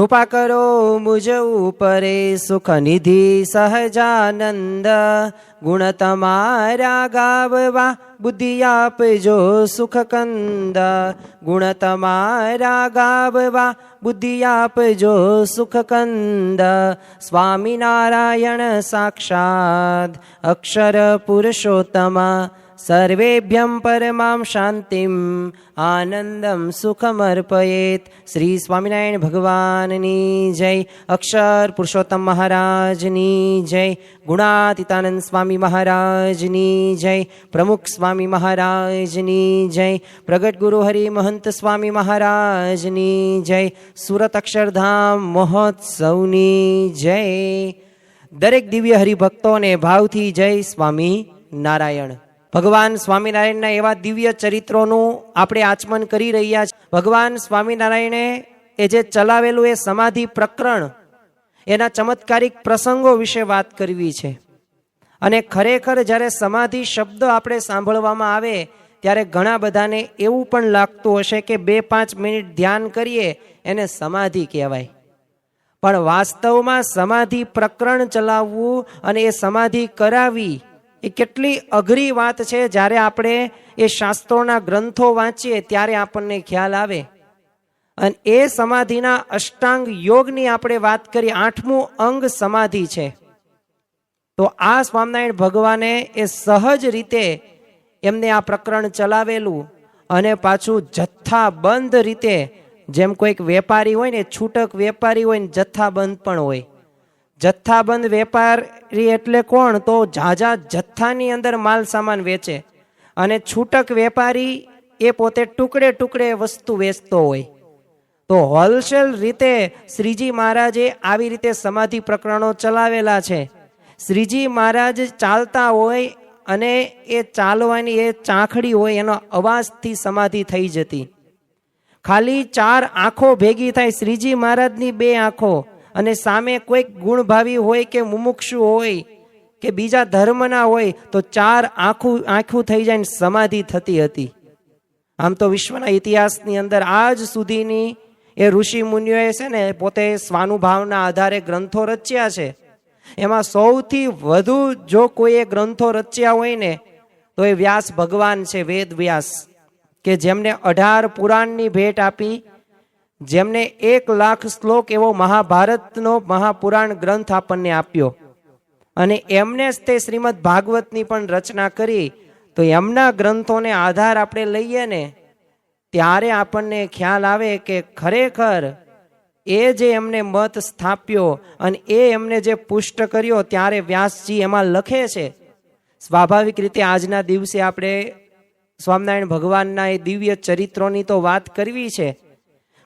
કૃપા કરો મુજ ઉપરે સુખ નિધિ સહજાનંદ, ગુણ તમારા ગાવવા બુદ્ધિ આપજો સુખ કંદ, ગુણ તમારા ગાવવા બુદ્ધિ આપજો સુખ કંદ. સ્વામિનારાયણ સાક્ષાત અક્ષર પુરુષોત્તમા, સર્વેભ્યં પરમાં શાંતિમ આનંદમ સુખમર્પયેત. શ્રી સ્વામિનારાયણ ભગવાનની જય, અક્ષર પુરુષોત્તમ મહારાજની જય, ગુણાતીતાનંદ સ્વામી મહારાજની જય, પ્રમુખ સ્વામી મહારાજની જય, પ્રગટ ગુરુ હરિ મહંત સ્વામી મહારાજની જય, સુરત અક્ષરધામ મહોત્સવની જય. દરેક દિવ્ય હરિભક્તોને ભાવથી જય સ્વામી નારાયણ. ભગવાન સ્વામિનારાયણના એવા દિવ્ય ચરિત્રોનું આપણે આચમન કરી રહ્યા છીએ. ભગવાન સ્વામિનારાયણે એ જે ચલાવેલું એ સમાધિ પ્રકરણ, એના ચમત્કારિક પ્રસંગો વિશે વાત કરવી છે. અને ખરેખર જ્યારે સમાધિ શબ્દ આપણે સાંભળવામાં આવે ત્યારે ઘણા બધાને એવું પણ લાગતું હશે કે 2-5 મિનિટ ધ્યાન કરીએ એને સમાધિ કહેવાય. પણ વાસ્તવમાં સમાધિ પ્રકરણ ચલાવવું અને એ સમાધિ કરાવી એ કેટલી અઘરી વાત છે. જ્યારે આપણે એ શાસ્ત્રોના ગ્રંથો વાંચીએ ત્યારે આપણને ખ્યાલ આવે. અને એ સમાધિના અષ્ટાંગ યોગની આપણે વાત કરી, 8મું અંગ સમાધિ છે. તો આ સ્વામિનારાયણ ભગવાને એ સહજ રીતે એમને આ પ્રકરણ ચલાવેલું, અને પાછું જથ્થાબંધ રીતે, જેમ કોઈક વેપારી હોય ને, છૂટક વેપારી હોય ને જથ્થાબંધ પણ હોય. જથ્થાબંધ વેપારી એટલે કોણ? તો ઝાઝા જથ્થાની અંદર માલ સામાન વેચે. અને છૂટક વેપારી એ પોતે ટુકડે ટુકડે વસ્તુ વેચતો હોય. તો હોલસેલ રીતે શ્રીજી મહારાજે આવી રીતે સમાધિ પ્રકરણો ચલાવેલા છે. શ્રીજી મહારાજ ચાલતા હોય અને એ ચાલવાની એ ચાંખડી હોય એનો અવાજથી સમાધિ થઈ જતી. ખાલી 4 આંખો ભેગી થાય, શ્રીજી મહારાજની 2 આંખો, અને સામે કોઈક ગુણભાવી હોય કે મુમુક્ષુ હોય કે બીજા ધર્મના હોય તો 4 આંખું થઈ જાય સમાધિ થતી હતી. આમ તો વિશ્વના ઇતિહાસની અંદર આજ સુધીની એ ઋષિ મુનિઓએ છે ને પોતે સ્વાનુભાવના આધારે ગ્રંથો રચ્યા છે. એમાં સૌથી વધુ જો કોઈએ ગ્રંથો રચ્યા હોય ને તો એ વ્યાસ ભગવાન છે, વેદ વ્યાસ, કે જેમને 18 પુરાણની ભેટ આપી, જેમને 1 લાખ શ્લોક એવો મહાભારતનો મહાપુરાણ ગ્રંથ આપણને આપ્યો. અને એમને જ તે શ્રીમદ ભાગવતની પણ રચના કરી. તો એમના ગ્રંથોને આધાર આપણે લઈએ ને ત્યારે આપણને ખ્યાલ આવે કે ખરેખર એ જે એમને મત સ્થાપ્યો અને એ એમને જે પુષ્ટ કર્યો, ત્યારે વ્યાસજી એમાં લખે છે. સ્વાભાવિક રીતે આજના દિવસે આપણે સ્વામિનારાયણ ભગવાનના એ દિવ્ય ચરિત્રોની તો વાત કરવી છે.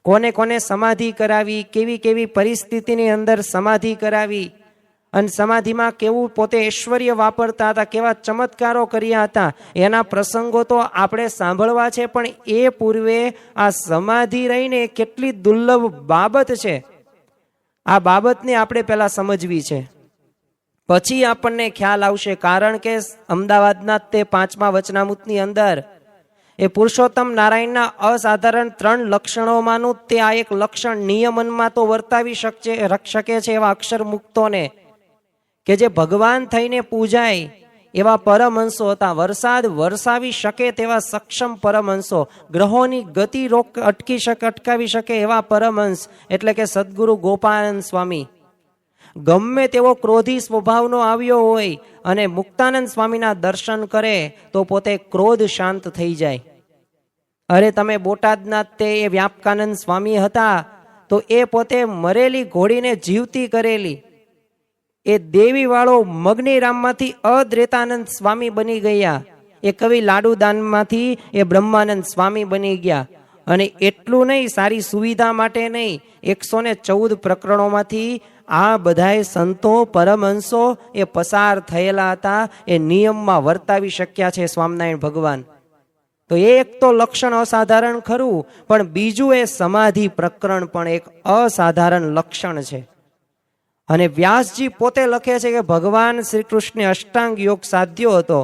કોને કોને સમાધિ કરાવી, કેવી કેવી પરિસ્થિતિની અંદર સમાધિ કરાવી, અને સમાધિમાં કેવું પોતે ઐશ્વર્ય વાપરતા હતા, કેવા ચમત્કારો કર્યા હતા, એના પ્રસંગો તો આપણે સાંભળવા છે. પણ એ પૂર્વે આ સમાધિ રહીને કેટલી દુર્લભ બાબત છે, આ બાબતને આપણે પહેલા સમજવી છે, પછી આપણને ખ્યાલ આવશે. કારણ કે અમદાવાદના તે 5મા વચનામૃતની અંદર એ પુરુષોત્તમ નારાયણના અસાધારણ 3 લક્ષણોમાંનું તે આ એક લક્ષણ નિયમનમાં તો વર્તાવી શકે છે એવા અક્ષર મુક્તોને, કે જે ભગવાન થઈને પૂજાય એવા પરમહંસો હતા. વરસાદ વરસાવી શકે તેવા સક્ષમ પરમહંસો, ગ્રહોની ગતિ અટકાવી શકે એવા પરમહંસ એટલે કે સદગુરુ ગોપાનંદ સ્વામી. ગમે તેવો ક્રોધી સ્વભાવનો આવ્યો હોય અને મુક્તાનંદ સ્વામીના દર્શન કરે તો પોતે ક્રોધ શાંત થઈ જાય. અરે તમે બોટાદના તે એ વ્યાપકાનંદ સ્વામી હતા, તો એ પોતે મરેલી ઘોડીને જીવતી કરેલી એ દેવી વાળો મગ્નિરામમાંથી અદ્વૈતાનંદ સ્વામી બની ગયા. એ કવિ લાડુદાનમાંથી એ બ્રહ્માનંદ સ્વામી બની ગયા. અને એટલું નહીં, સારી સુવિધા માટે નહીં, 114 પ્રકરણોમાંથી આ બધાય સંતો પરમહંસો એ પસાર થયેલા હતા, એ નિયમમાં વર્તાવી શક્યા છે સ્વામિનારાયણ ભગવાન. તો એક તો લક્ષણ અસાધારણ ખરું, પણ બીજું એ સમાધિ પ્રકરણ પણ એક અસાધારણ લક્ષણ છે. અને વ્યાસજી પોતે લખે છે કે ભગવાન શ્રી કૃષ્ણે અષ્ટાંગ યોગ સાધ્યો હતો,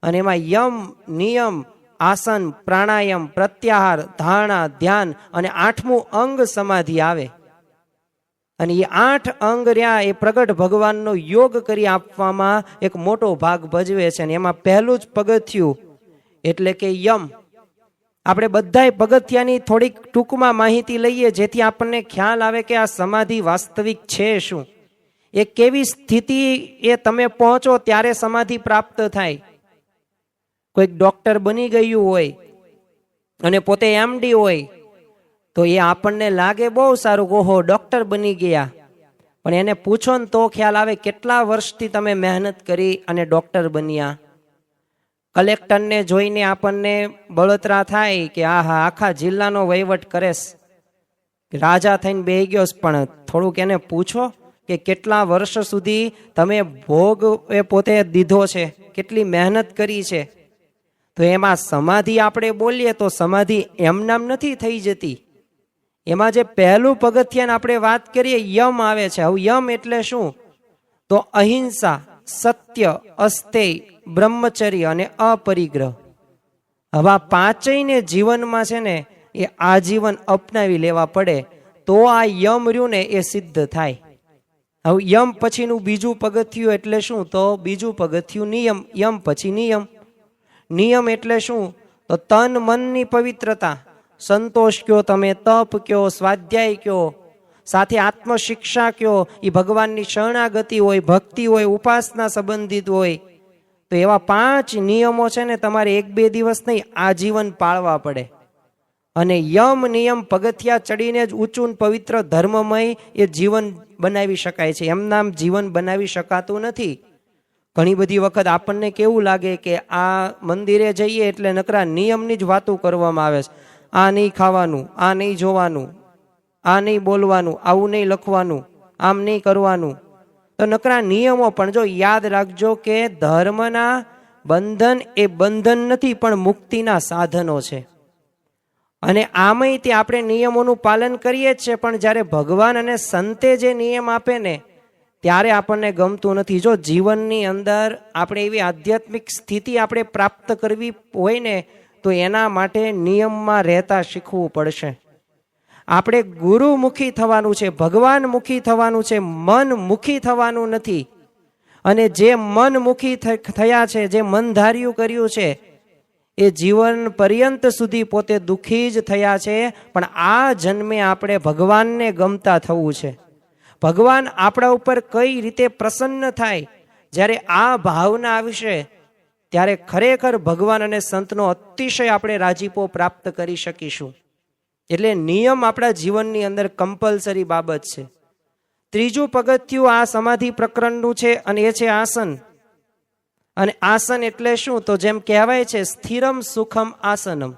અને એમાં યમ, નિયમ, આસન, પ્રાણાયામ, પ્રત્યાહાર, ધારણા, ધ્યાન અને 8મું અંગ સમાધિ આવે. અને એ 8 અંગ રહ્યા એ પ્રગટ ભગવાનનો યોગ કરી આપવામાં એક મોટો ભાગ ભજવે છે. અને એમાં પહેલું જ પગથિયું એટલે કે યમ. આપણે બધાય પગથિયાની થોડીક ટૂંકમાં માહિતી લઈએ, જેથી આપણને ખ્યાલ આવે કે આ સમાધિ વાસ્તવિક છે શું, એ કેવી સ્થિતિ એ તમે પહોંચો ત્યારે સમાધિ પ્રાપ્ત થાય. કોઈક ડોક્ટર બની ગયું હોય અને પોતે એમડી હોય તો એ આપણને લાગે બહુ સારું, ઓહો ડોક્ટર બની ગયા. પણ એને પૂછો ને તો ખ્યાલ આવે કેટલા વર્ષથી તમે મહેનત કરી અને ડોક્ટર બન્યા. કલેક્ટરને જોઈને આપણને બળતરા થાય કે આહા આખા જિલ્લાનો વહીવટ કરેશ, રાજા થઈને બેહી ગયો. પણ થોડુંક એને પૂછો કે કેટલા વર્ષ સુધી તમે ભોગ એ પોતે દીધો છે, કેટલી મહેનત કરી છે. તો એમાં સમાધિ આપણે બોલીએ તો સમાધિ એમનામ નથી થઈ જતી. એમાં જે પહેલું પગથિયાને આપણે વાત કરીએ યમ આવે છે. હવે યમ એટલે શું? તો અહિંસા, સત્ય, અસ્થેય, બ્રહ્મચર્ય અને અપરિગ્રહ. હવે આ પાંચેયને જીવનમાં છે ને એ આજીવન અપનાવી લેવા પડે તો આ યમ રહ્યું ને એ સિદ્ધ થાય. હવે યમ પછીનું બીજું પગથિયું એટલે શું? તો બીજું પગથિયું નિયમ. યમ પછી નિયમ. નિયમ એટલે શું? તો તન મનની પવિત્રતા. સંતોષ કયો, તમે તપ કયો, સ્વાધ્યાય કયો, સાથે આત્મશિક્ષા કયો, એ ભગવાનની શરણાગતિ હોય, ભક્તિ હોય, ઉપાસના સંબંધિત હોય. તો એવા 5 નિયમો છે ને તમારે 1-2 દિવસ નહીં, આજીવન પાળવા પડે. અને યમ નિયમ પગથિયા ચડીને જ ઊંચું પવિત્ર ધર્મમય એ જીવન બનાવી શકાય છે. એમ નામ જીવન બનાવી શકાતું નથી. ઘણી બધી વખત આપણને કેવું લાગે કે આ મંદિરે જઈએ એટલે નકરા નિયમની જ વાતો કરવામાં આવે છે. આ નહીં ખાવાનું, આ નહીં જોવાનું, આ નહીં બોલવાનું, આવું નહીં લખવાનું, આમ નહીં કરવાનું. તો નકરા નિયમો. પણ જો યાદ રાખજો કે ધર્મના બંધન એ બંધન નથી પણ મુક્તિના સાધનો છે. અને આમાંય તે આપણે નિયમોનું પાલન કરીએ જ છે, પણ જ્યારે ભગવાન અને સંતે જે નિયમ આપે ને ત્યારે આપણને ગમતું નથી. જો જીવનની અંદર આપણે એવી આધ્યાત્મિક સ્થિતિ આપણે પ્રાપ્ત કરવી હોય ને તો એના માટે નિયમમાં રહેતા શીખવું પડશે. આપણે ગુરુમુખી થવાનું છે, ભગવાનમુખી થવાનું છે, મનમુખી થવાનું નથી. અને જે મનમુખી થયા છે, જે મન ધાર્યું કર્યું છે એ જીવન પર્યંત સુધી પોતે દુઃખી જ થયા છે. પણ આ જન્મે આપણે ભગવાનને ગમતા થવું છે. ભગવાન આપણા ઉપર કઈ રીતે પ્રસન્ન થાય, જ્યારે આ ભાવના આવશે ત્યારે ખરેખર ભગવાન અને સંતનો અતિશય આપણે રાજીપો પ્રાપ્ત કરી શકીશું. એટલે નિયમ આપણા જીવનની અંદર કમ્પલસરી બાબત છે. ત્રીજું પગથિયું આ સમાધિ પ્રકરણનું છે અને એ છે આસન. અને આસન એટલે શું? તો જેમ કહેવાય છે સ્થિરમ સુખમ આસનમ,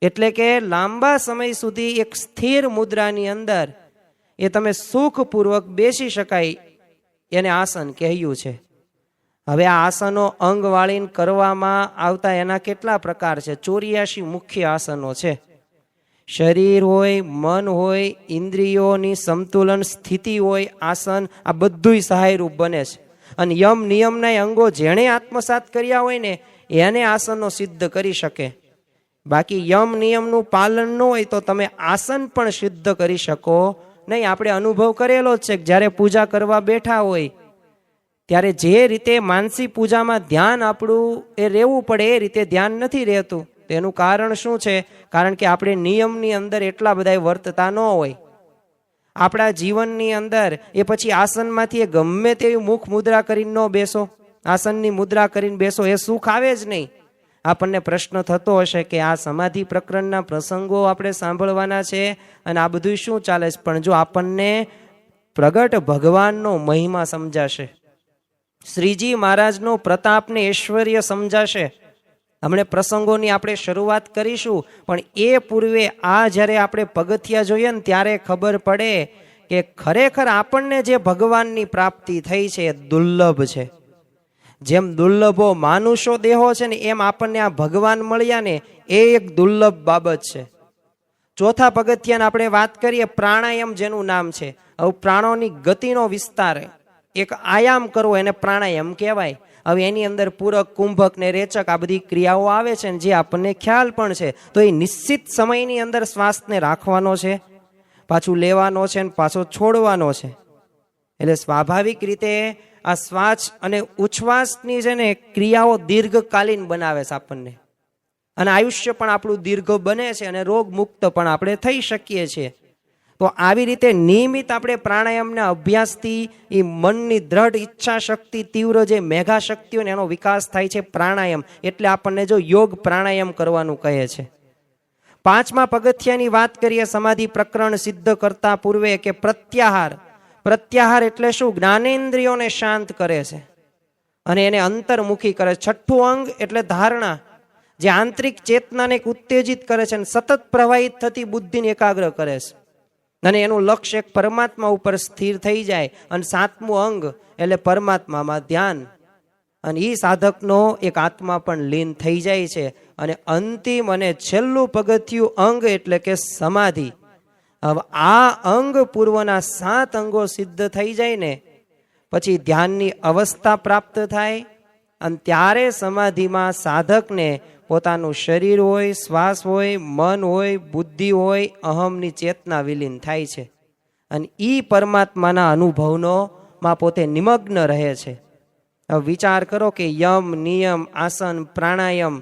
એટલે કે લાંબા સમય સુધી એક સ્થિર મુદ્રાની અંદર એ તમે સુખપૂર્વક બેસી શકાય એને આસન કહ્યું છે. હવે આ આસનો અંગ વાળીને કરવામાં આવતા એના કેટલા પ્રકાર છે? 84 મુખ્ય આસનો છે. શરીર હોય, મન હોય, ઇન્દ્રિયોની સમતુલન સ્થિતિ હોય, આસન આ બધુંય સહાયરૂપ બને છે. અને યમ નિયમના અંગો જેણે આત્મસાત કર્યા હોય ને એને આસનો સિદ્ધ કરી શકે. બાકી યમ નિયમનું પાલન ન હોય તો તમે આસન પણ સિદ્ધ કરી શકો નહીં. આપણે અનુભવ કરેલો જ છે કે જ્યારે પૂજા કરવા બેઠા હોય ત્યારે જે રીતે માનસી પૂજામાં ધ્યાન આપણું એ રહેવું પડે એ રીતે ધ્યાન નથી રહેતું. તેનું કારણ શું છે? કારણ કે આપણે નિયમની અંદર એટલા બધા વર્તતા ન હોય. આપણા જીવનની અંદર એ પછી આસનમાંથી એ ગમે તેવી મુખ મુદ્રા કરીને ન બેસો, આસનની મુદ્રા કરીને બેસો, એ સુખ આવે જ નહીં. આપણને પ્રશ્ન થતો હશે કે આ સમાધિ પ્રકરણના પ્રસંગો આપણે સાંભળવાના છે અને આ બધું શું ચાલે છે? પણ જો આપણને પ્રગટ ભગવાનનો મહિમા સમજાશે, શ્રીજી મહારાજનો પ્રતાપ ને ઐશ્વર્ય સમજાશે. હમણે પ્રસંગોની આપણે શરૂઆત કરીશું, પણ એ પૂર્વે આ જ્યારે આપણે પગથિયા જોઈએ ને ત્યારે ખબર પડે કે ખરેખર આપણને જે ભગવાનની પ્રાપ્તિ થઈ છે એ દુર્લભ છે. જેમ દુર્લભો માનુષો દેહો છે ને એમ આપણને આ ભગવાન મળ્યા ને એ એક દુર્લભ બાબત છે. ચોથા પગથિયાને આપણે વાત કરીએ પ્રાણાયામ, જેનું નામ છે. હવે પ્રાણોની ગતિનો વિસ્તાર, એક આયામ કરવો એને પ્રાણાયામ કહેવાય. હવે એની અંદર પૂરક, કુંભક ને રેચક આ બધી ક્રિયાઓ આવે છે ને જે આપણને ખ્યાલ પણ છે. તો એ નિશ્ચિત સમયની અંદર શ્વાસને રાખવાનો છે. પાછું લેવાનો છે અને પાછો છોડવાનો છે. એટલે સ્વાભાવિક રીતે આ શ્વાસ અને ઉચ્છ્વાસની છે ને ક્રિયાઓ દીર્ઘકાલીન બનાવે છે આપણને, અને આયુષ્ય પણ આપણું દીર્ઘ બને છે અને રોગ મુક્ત પણ આપણે થઈ શકીએ છીએ. તો આવી રીતે નિયમિત આપણે પ્રાણાયામના અભ્યાસથી એ મનની દ્રઢ ઈચ્છા શક્તિ, તીવ્ર જે મેઘા શક્તિઓ ને એનો વિકાસ થાય છે પ્રાણાયામ. એટલે આપણને જો યોગ પ્રાણાયામ કરવાનું કહે છે. 5મા પગથિયાની વાત કરીએ સમાધિ પ્રકરણ સિદ્ધ કરતા પૂર્વે કે પ્રત્યાહાર. પ્રત્યાહાર એટલે શું? જ્ઞાનેન્દ્રિયોને શાંત કરે છે અને એને અંતર્મુખી કરે. 6થું અંગ એટલે ધારણા, જે આંતરિક ચેતનાને ઉત્તેજિત કરે છે અને સતત પ્રવાહિત થતી બુદ્ધિને એકાગ્ર કરે છે અને એનું લક્ષ્ય એક પરમાત્મા ઉપર સ્થિર થઈ જાય. અને 7મું અંગ એટલે પરમાત્મામાં ધ્યાન, અને એ સાધકનો એક આત્મા પણ લીન થઈ જાય છે. અને અંતિમ અને છેલ્લું પગથિયું અંગ એટલે કે સમાધિ. હવે આ અંગ પૂર્વના 7 અંગો સિદ્ધ થઈ જાય ને પછી ધ્યાનની અવસ્થા પ્રાપ્ત થાય, અને ત્યારે સમાધિમાં સાધકને પોતાનું શરીર હોય, શ્વાસ હોય, મન હોય, બુદ્ધિ હોય, અહમની ચેતના વિલીન થાય છે અને ઈ પરમાત્માના અનુભવમાં પોતે નિમગ્ન રહે છે. હવે વિચાર કરો કે યમ, નિયમ, આસન, પ્રાણાયામ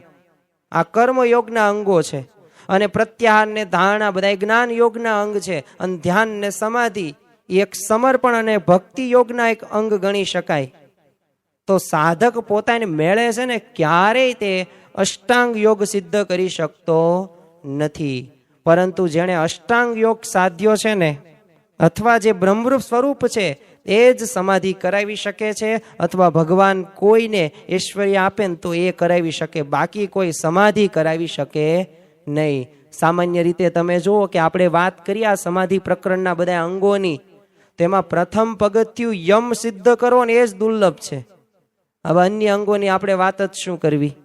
આ કર્મયોગના અંગો છે, અને પ્રત્યાહાર ને ધારણા બધા જ્ઞાન યોગના અંગ છે, અને ધ્યાન ને સમાધિ એક સમર્પણ અને ભક્તિ યોગના એક અંગ ગણી શકાય. તો સાધક પોતાને મેળે છે ને ક્યારેય તે અષ્ટાંગ યોગ સિદ્ધ કરી શકતો નથી, પરંતુ જેણે અષ્ટાંગ યોગ સાધ્યો છે ને, અથવા જે બ્રહ્મરૂપ સ્વરૂપ છે એ જ સમાધિ કરાવી શકે છે, અથવા ભગવાન કોઈને ઐશ્વર્ય આપે ને તો એ કરાવી શકે, બાકી કોઈ સમાધિ કરાવી શકે નહીં. સામાન્ય રીતે તમે જુઓ કે આપણે વાત કરીએ આ સમાધિ પ્રકરણના બધા અંગોની, તેમાં પ્રથમ પગથિયું યમ સિદ્ધ કરો ને એ જ દુર્લભ છે. હવે અન્ય અંગોની આપણે વાત જ શું કરવી.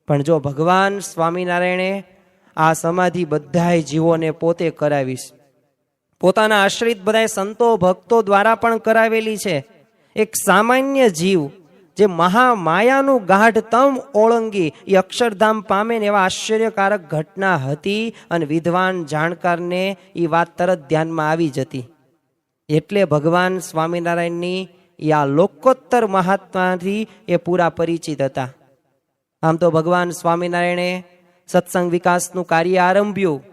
પણ જો ભગવાન સ્વામિનારાયણે આ સમાધિ બધાય જીવોને પોતે કરાવીશ, પોતાના આશ્રિત બધા સંતો ભક્તો દ્વારા પણ કરાવેલી છે. એક સામાન્ય જીવ જે મહામાયાનું ગાઢતમ ઓળંગી એ અક્ષરધામ પામે ને એવા આશ્ચર્યકારક ઘટના હતી, અને વિદ્વાન જાણકારને એ વાત તરત ધ્યાનમાં આવી જતી. એટલે ભગવાન સ્વામિનારાયણની આ લોકોત્તર મહાત્માથી એ પૂરા પરિચિત હતા. આમ તો ભગવાન સ્વામિનારાયણે સત્સંગ વિકાસનું કાર્ય આરંભ્યું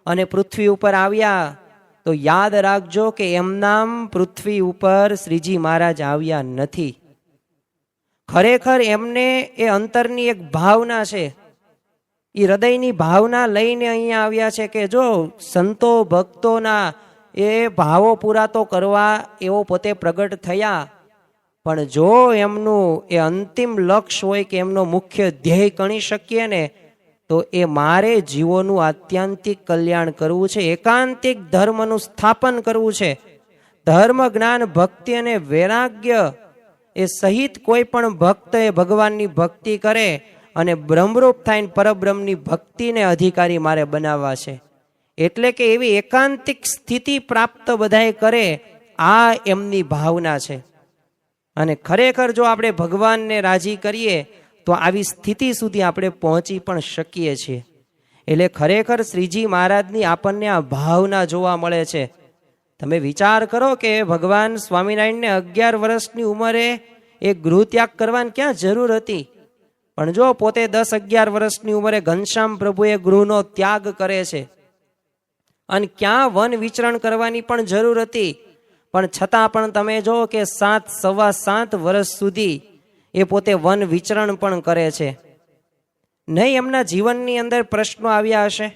અને પૃથ્વી ઉપર આવ્યા, તો યાદ રાખજો કે એમનામ પૃથ્વી ઉપર શ્રીજી મહારાજ આવ્યા નથી. ખરેખર એમને એ અંતરની એક ભાવના છે, એ હૃદયની ભાવના લઈને અહીંયા આવ્યા છે કે જો સંતો ભક્તોના એ ભાવો પૂરા તો કરવા એવો પોતે પ્રગટ થયા, પણ જો એમનું એ અંતિમ લક્ષ્ય હોય કે એમનો મુખ્ય ધ્યેય ગણી શકીએ ને, તો એ મારે જીવોનું આત્યંતિક કલ્યાણ કરવું છે, એકાંતિક ધર્મનું સ્થાપન કરવું છે. ધર્મ, જ્ઞાન, ભક્તિ અને વૈરાગ્ય એ સહિત કોઈ પણ ભક્ત એ ભગવાનની ભક્તિ કરે અને બ્રહ્મરૂપ થઈને પરબ્રહ્મની ભક્તિને અધિકારી મારે બનાવવા છે. એટલે કે એવી એકાંતિક સ્થિતિ પ્રાપ્ત બધાએ કરે, આ એમની ભાવના છે. અને ખરેખર જો આપણે ભગવાનને રાજી કરીએ તો આવી સ્થિતિ સુધી આપણે પહોંચી પણ શકીએ છીએ. એટલે ખરેખર શ્રીજી મહારાજની આપણને આ ભાવના જોવા મળે છે. તમે વિચાર કરો કે ભગવાન સ્વામિનારાયણને 11 વર્ષની ઉંમરે એ ગૃહ ત્યાગ કરવાની ક્યાં જરૂર હતી, પણ જો પોતે 10-11 વર્ષની ઉંમરે ઘનશ્યામ પ્રભુએ ગૃહનો ત્યાગ કરે છે, અને ક્યાં વન વિચરણ કરવાની પણ જરૂર હતી, પણ છતાં પણ તમે જો કે 7-7.25 વર્ષ સુધી એ પોતે વન વિચરણ પણ કરે છે. નહીં એમના જીવનની અંદર પ્રશ્નો આવ્યા હશે?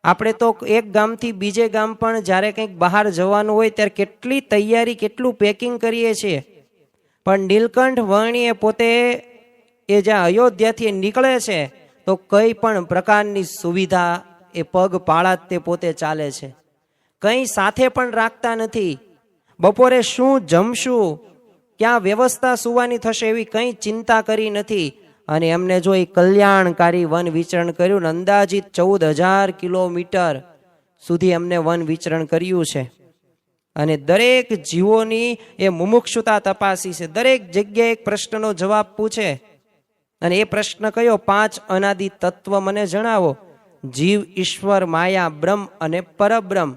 આપણે તો એક ગામથી બીજે ગામ પણ જ્યારે કંઈક બહાર જવાનું હોય ત્યારે કેટલી તૈયારી, કેટલું પેકિંગ કરીએ છીએ, પણ નીલકંઠ વર્ણીએ પોતે એ જ્યાં અયોધ્યાથી નીકળે છે તો કઈ પણ પ્રકારની સુવિધા એ પગપાળા જ તે પોતે ચાલે છે, કંઈ સાથે પણ રાખતા નથી. બપોરે શું જમશું, ક્યાં વ્યવસ્થા સુવાની થશે એવી કંઈ ચિંતા કરી નથી. અને એમને જો એ કલ્યાણકારી વન વિચરણ કર્યું, અંદાજિત 14,000 કિલોમીટર સુધી એમને વન વિચરણ કર્યું છે. અને દરેક જીવોની એ મુમુક્ષુતા તપાસી છે, દરેક જગ્યાએ એક પ્રશ્નનો જવાબ પૂછે, અને એ પ્રશ્ન કયો? 5 અનાદિ તત્વ મને જણાવો: જીવ, ઈશ્વર, માયા, બ્રહ્મ અને પરબ્રહ્મ.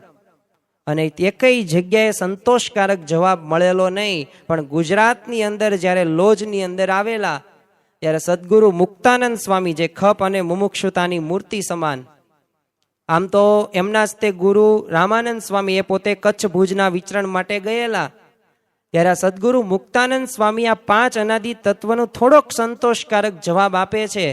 અને એકઈ જગ્યાએ સંતોષકારક જવાબ મળેલો નહીં. પણ ગુજરાતની અંદર જ્યારે લોજની અંદર આવેલા ત્યારે સદગુરુ મુક્તાનંદ સ્વામી, જે ખપ અને મુમુક્ષુતાની મૂર્તિ સમાન, આમ તો એમના જ તે ગુરુ રામાનંદ સ્વામી એ પોતે કચ્છ ભુજના વિચરણ માટે ગયેલા, ત્યારે આ સદગુરુ મુક્તાનંદ સ્વામી આ 5 અનાદિ તત્વનો થોડોક સંતોષકારક જવાબ આપે છે.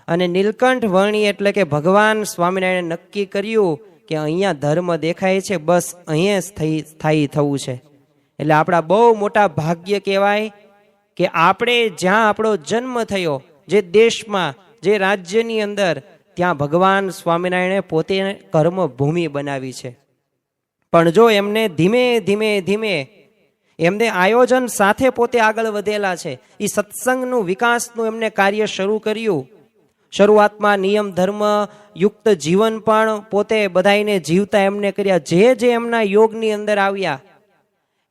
અને નીલકંઠ વર્ણી એટલે કે ભગવાન સ્વામિનારાયણે નક્કી કર્યું કે અહીંયા ધર્મ દેખાય છે, બસ અહીંયા સ્થાયી થવું છે. એટલે આપણા બહુ મોટા ભાગ્ય કહેવાય કે આપણે જ્યાં આપણો જન્મ થયો, જે દેશમાં, જે રાજ્યની અંદર, ત્યાં ભગવાન સ્વામિનારાયણે પોતે કર્મભૂમિ બનાવી છે. પણ જો એમને ધીમે ધીમે ધીમે એમને આયોજન સાથે પોતે આગળ વધેલા છે. એ સત્સંગનું વિકાસનું એમને કાર્ય શરૂ કર્યું. શરૂઆતમાં નિયમ ધર્મ યુક્ત જીવન પણ પોતે બધાઈને જીવતા એમને કર્યા. જે એમના યોગની અંદર આવ્યા,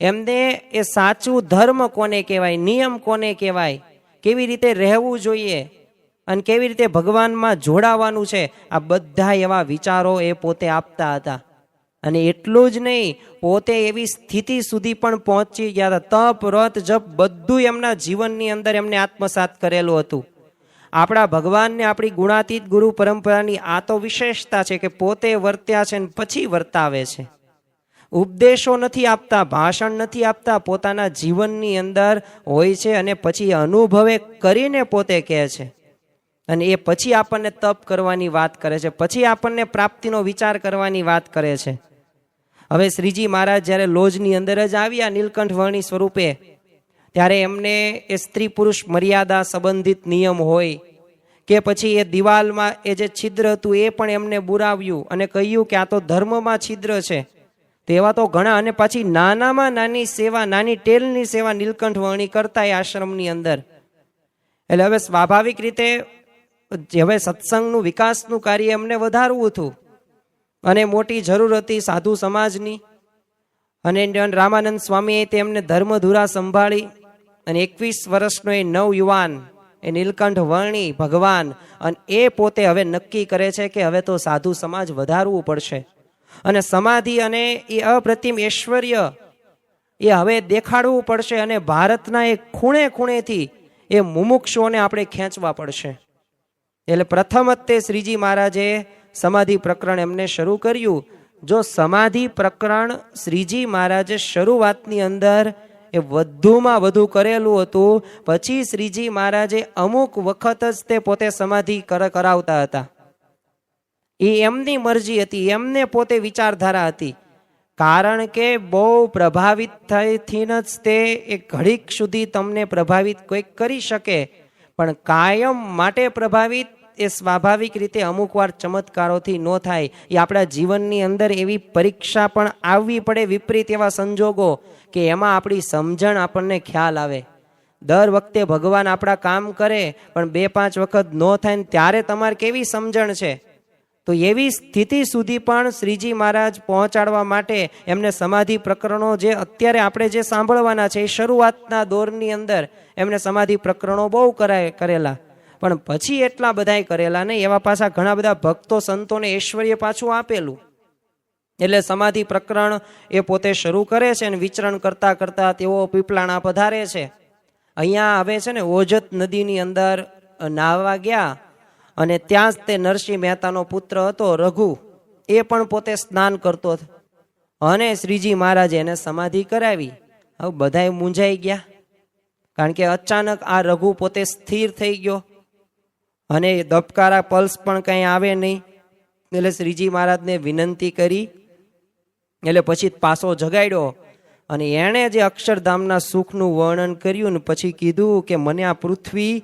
એમને એ સાચું ધર્મ કોને કહેવાય, નિયમ કોને કહેવાય, કેવી રીતે રહેવું જોઈએ અને કેવી રીતે ભગવાનમાં જોડાવાનું છે, આ બધા એવા વિચારો એ પોતે આપતા હતા. અને એટલું જ નહીં, પોતે એવી સ્થિતિ સુધી પણ પહોંચી ગયા હતા. તપ, વ્રત, જપ બધું એમના જીવનની અંદર એમને આત્મસાત કરેલું હતું. આપણા ભગવાનને આપણી ગુણાતીત ગુરુ પરંપરાની આ તો વિશેષતા છે કે પોતે વર્ત્યા છે ને પછી વર્તાવે છે. ઉપદેશો નથી આપતા, ભાષણ નથી આપતા, પોતાના જીવનની અંદર હોય છે અને પછી અનુભવે કરીને પોતે કહે છે. અને એ પછી આપણને તપ કરવાની વાત કરે છે, પછી આપણને પ્રાપ્તિનો વિચાર કરવાની વાત કરે છે. હવે શ્રીજી મહારાજ જ્યારે લોજની અંદર જ આવ્યા નીલકંઠ વર્ણી સ્વરૂપે, ત્યારે એમને એ સ્ત્રી પુરુષ મર્યાદા સંબંધિત નિયમ હોય કે પછી એ દિવાલમાં એ જે છિદ્ર હતું એ પણ એમને બુરાવ્યું અને કહ્યું કે આ તો ધર્મમાં છિદ્ર છે. તેવા તો ઘણા, અને પાછી નાનામાં નાની સેવા, નાની ટેલની સેવા નીલકંઠ વર્ણી કરતા એ આશ્રમની અંદર. એટલે હવે સ્વાભાવિક રીતે હવે સત્સંગનું વિકાસનું કાર્ય એમને વધારવું હતું અને મોટી જરૂર હતી સાધુ સમાજની. અને રામાનંદ સ્વામીએ તેમને ધર્મધુરા સંભાળી અને 21 વર્ષનો એ નવયુવાન એ નીલકંઠ વર્ણી ભગવાન, અને એ પોતે હવે નક્કી કરે છે કે હવે તો સાધુ સમાજ વધારવું પડશે અને સમાધિ અને એ અપ્રતિમ ઐશ્વર્ય એ હવે દેખાડવું પડશે અને ભારતના એ ખૂણે ખૂણેથી એ મુમુક્ષુઓને આપણે ખેંચવા પડશે. એટલે પ્રથમ જ તે શ્રીજી મહારાજે સમાધિ પ્રકરણ એમને શરૂ કર્યું. જો સમાધિ પ્રકરણ શ્રીજી મહારાજે શરૂઆતની અંદર એ વધુમાં વધુ કરેલું હતું, પછી શ્રીજી મહારાજે અમુક વખત જ તે પોતે સમાધિ કરાવતા હતા. એ એમની મરજી હતી, એમને પોતે વિચારધારા હતી. કારણ કે બહુ પ્રભાવિત થઈને જ તે એક ઘડીક સુધી તમને પ્રભાવિત કોઈક કરી શકે, પણ કાયમ માટે પ્રભાવિત એ સ્વાભાવિક રીતે અમુક વાર ચમત્કારોથી ન થાય. એ આપણા જીવનની અંદર એવી પરીક્ષા પણ આવવી પડે, વિપરીત એવા સંજોગો કે એમાં આપણી સમજણ આપણને ખ્યાલ આવે. દર વખતે ભગવાન આપણા કામ કરે પણ 2-5 વખત ન થાય ને ત્યારે તમારે કેવી સમજણ છે. તો એવી સ્થિતિ સુધી પણ શ્રીજી મહારાજ પહોંચાડવા માટે એમને સમાધિ પ્રકરણો જે અત્યારે આપણે જે સાંભળવાના છે એ શરૂઆતના દોરની અંદર એમને સમાધિ પ્રકરણો બહુ કરેલા, પણ પછી એટલા બધાય કરેલા નહીં. એવા પાછા ઘણા બધા ભક્તો સંતોને ઐશ્વર્ય પાછું આપેલું. એટલે સમાધિ પ્રકરણ એ પોતે શરૂ કરે છે અને વિચરણ કરતા કરતા તેઓ પીપળાણા પધારે છે. અહીંયા હવે છે ને ઓજત નદીની અંદર નાહવા ગયા અને ત્યાં જ તે નરસિંહ મહેતાનો પુત્ર હતો રઘુ, એ પણ પોતે સ્નાન કરતો હતો અને શ્રીજી મહારાજે એને સમાધિ કરાવી. હવે બધાય મૂંઝાઈ ગયા, કારણ કે અચાનક આ રઘુ પોતે સ્થિર થઈ ગયો અને દબકારા પલ્સ પણ કંઈ આવે નહીં. એટલે શ્રીજી મહારાજને વિનંતી કરી, એટલે પછી પાછો જગાડ્યો અને એણે જે અક્ષરધામના સુખનું વર્ણન કર્યું ને પછી કીધું કે મને આ પૃથ્વી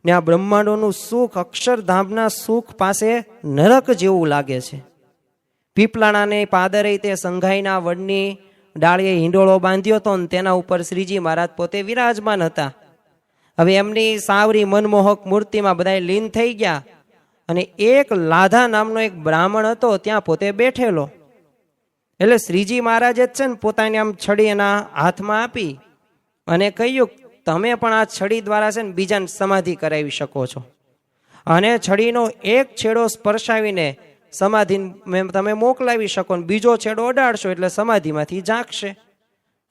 ને આ બ્રહ્માંડોનું સુખ અક્ષરધામના સુખ પાસે નરક જેવું લાગે છે. પીપલાણાને પાદરે તે સંઘાઈના વડની ડાળીએ હિંડોળો બાંધ્યો હતો ને તેના ઉપર શ્રીજી મહારાજ પોતે વિરાજમાન હતા. હવે એમની સાવરી મનમોહક મૂર્તિમાં બધા લીન થઈ ગયા અને એક લાધા નામનો એક બ્રાહ્મણ હતો ત્યાં પોતે બેઠેલો. એટલે શ્રીજી મહારાજે છે ને પોતાની આમ છડી એના હાથમાં આપી અને કહ્યું તમે પણ આ છડી દ્વારા છે ને બીજાને સમાધિ કરાવી શકો છો. અને છડીનો એક છેડો સ્પર્શાવીને સમાધિ તમે મોકલાવી શકો ને બીજો છેડો અડાડશો એટલે સમાધિમાંથી જાગશે.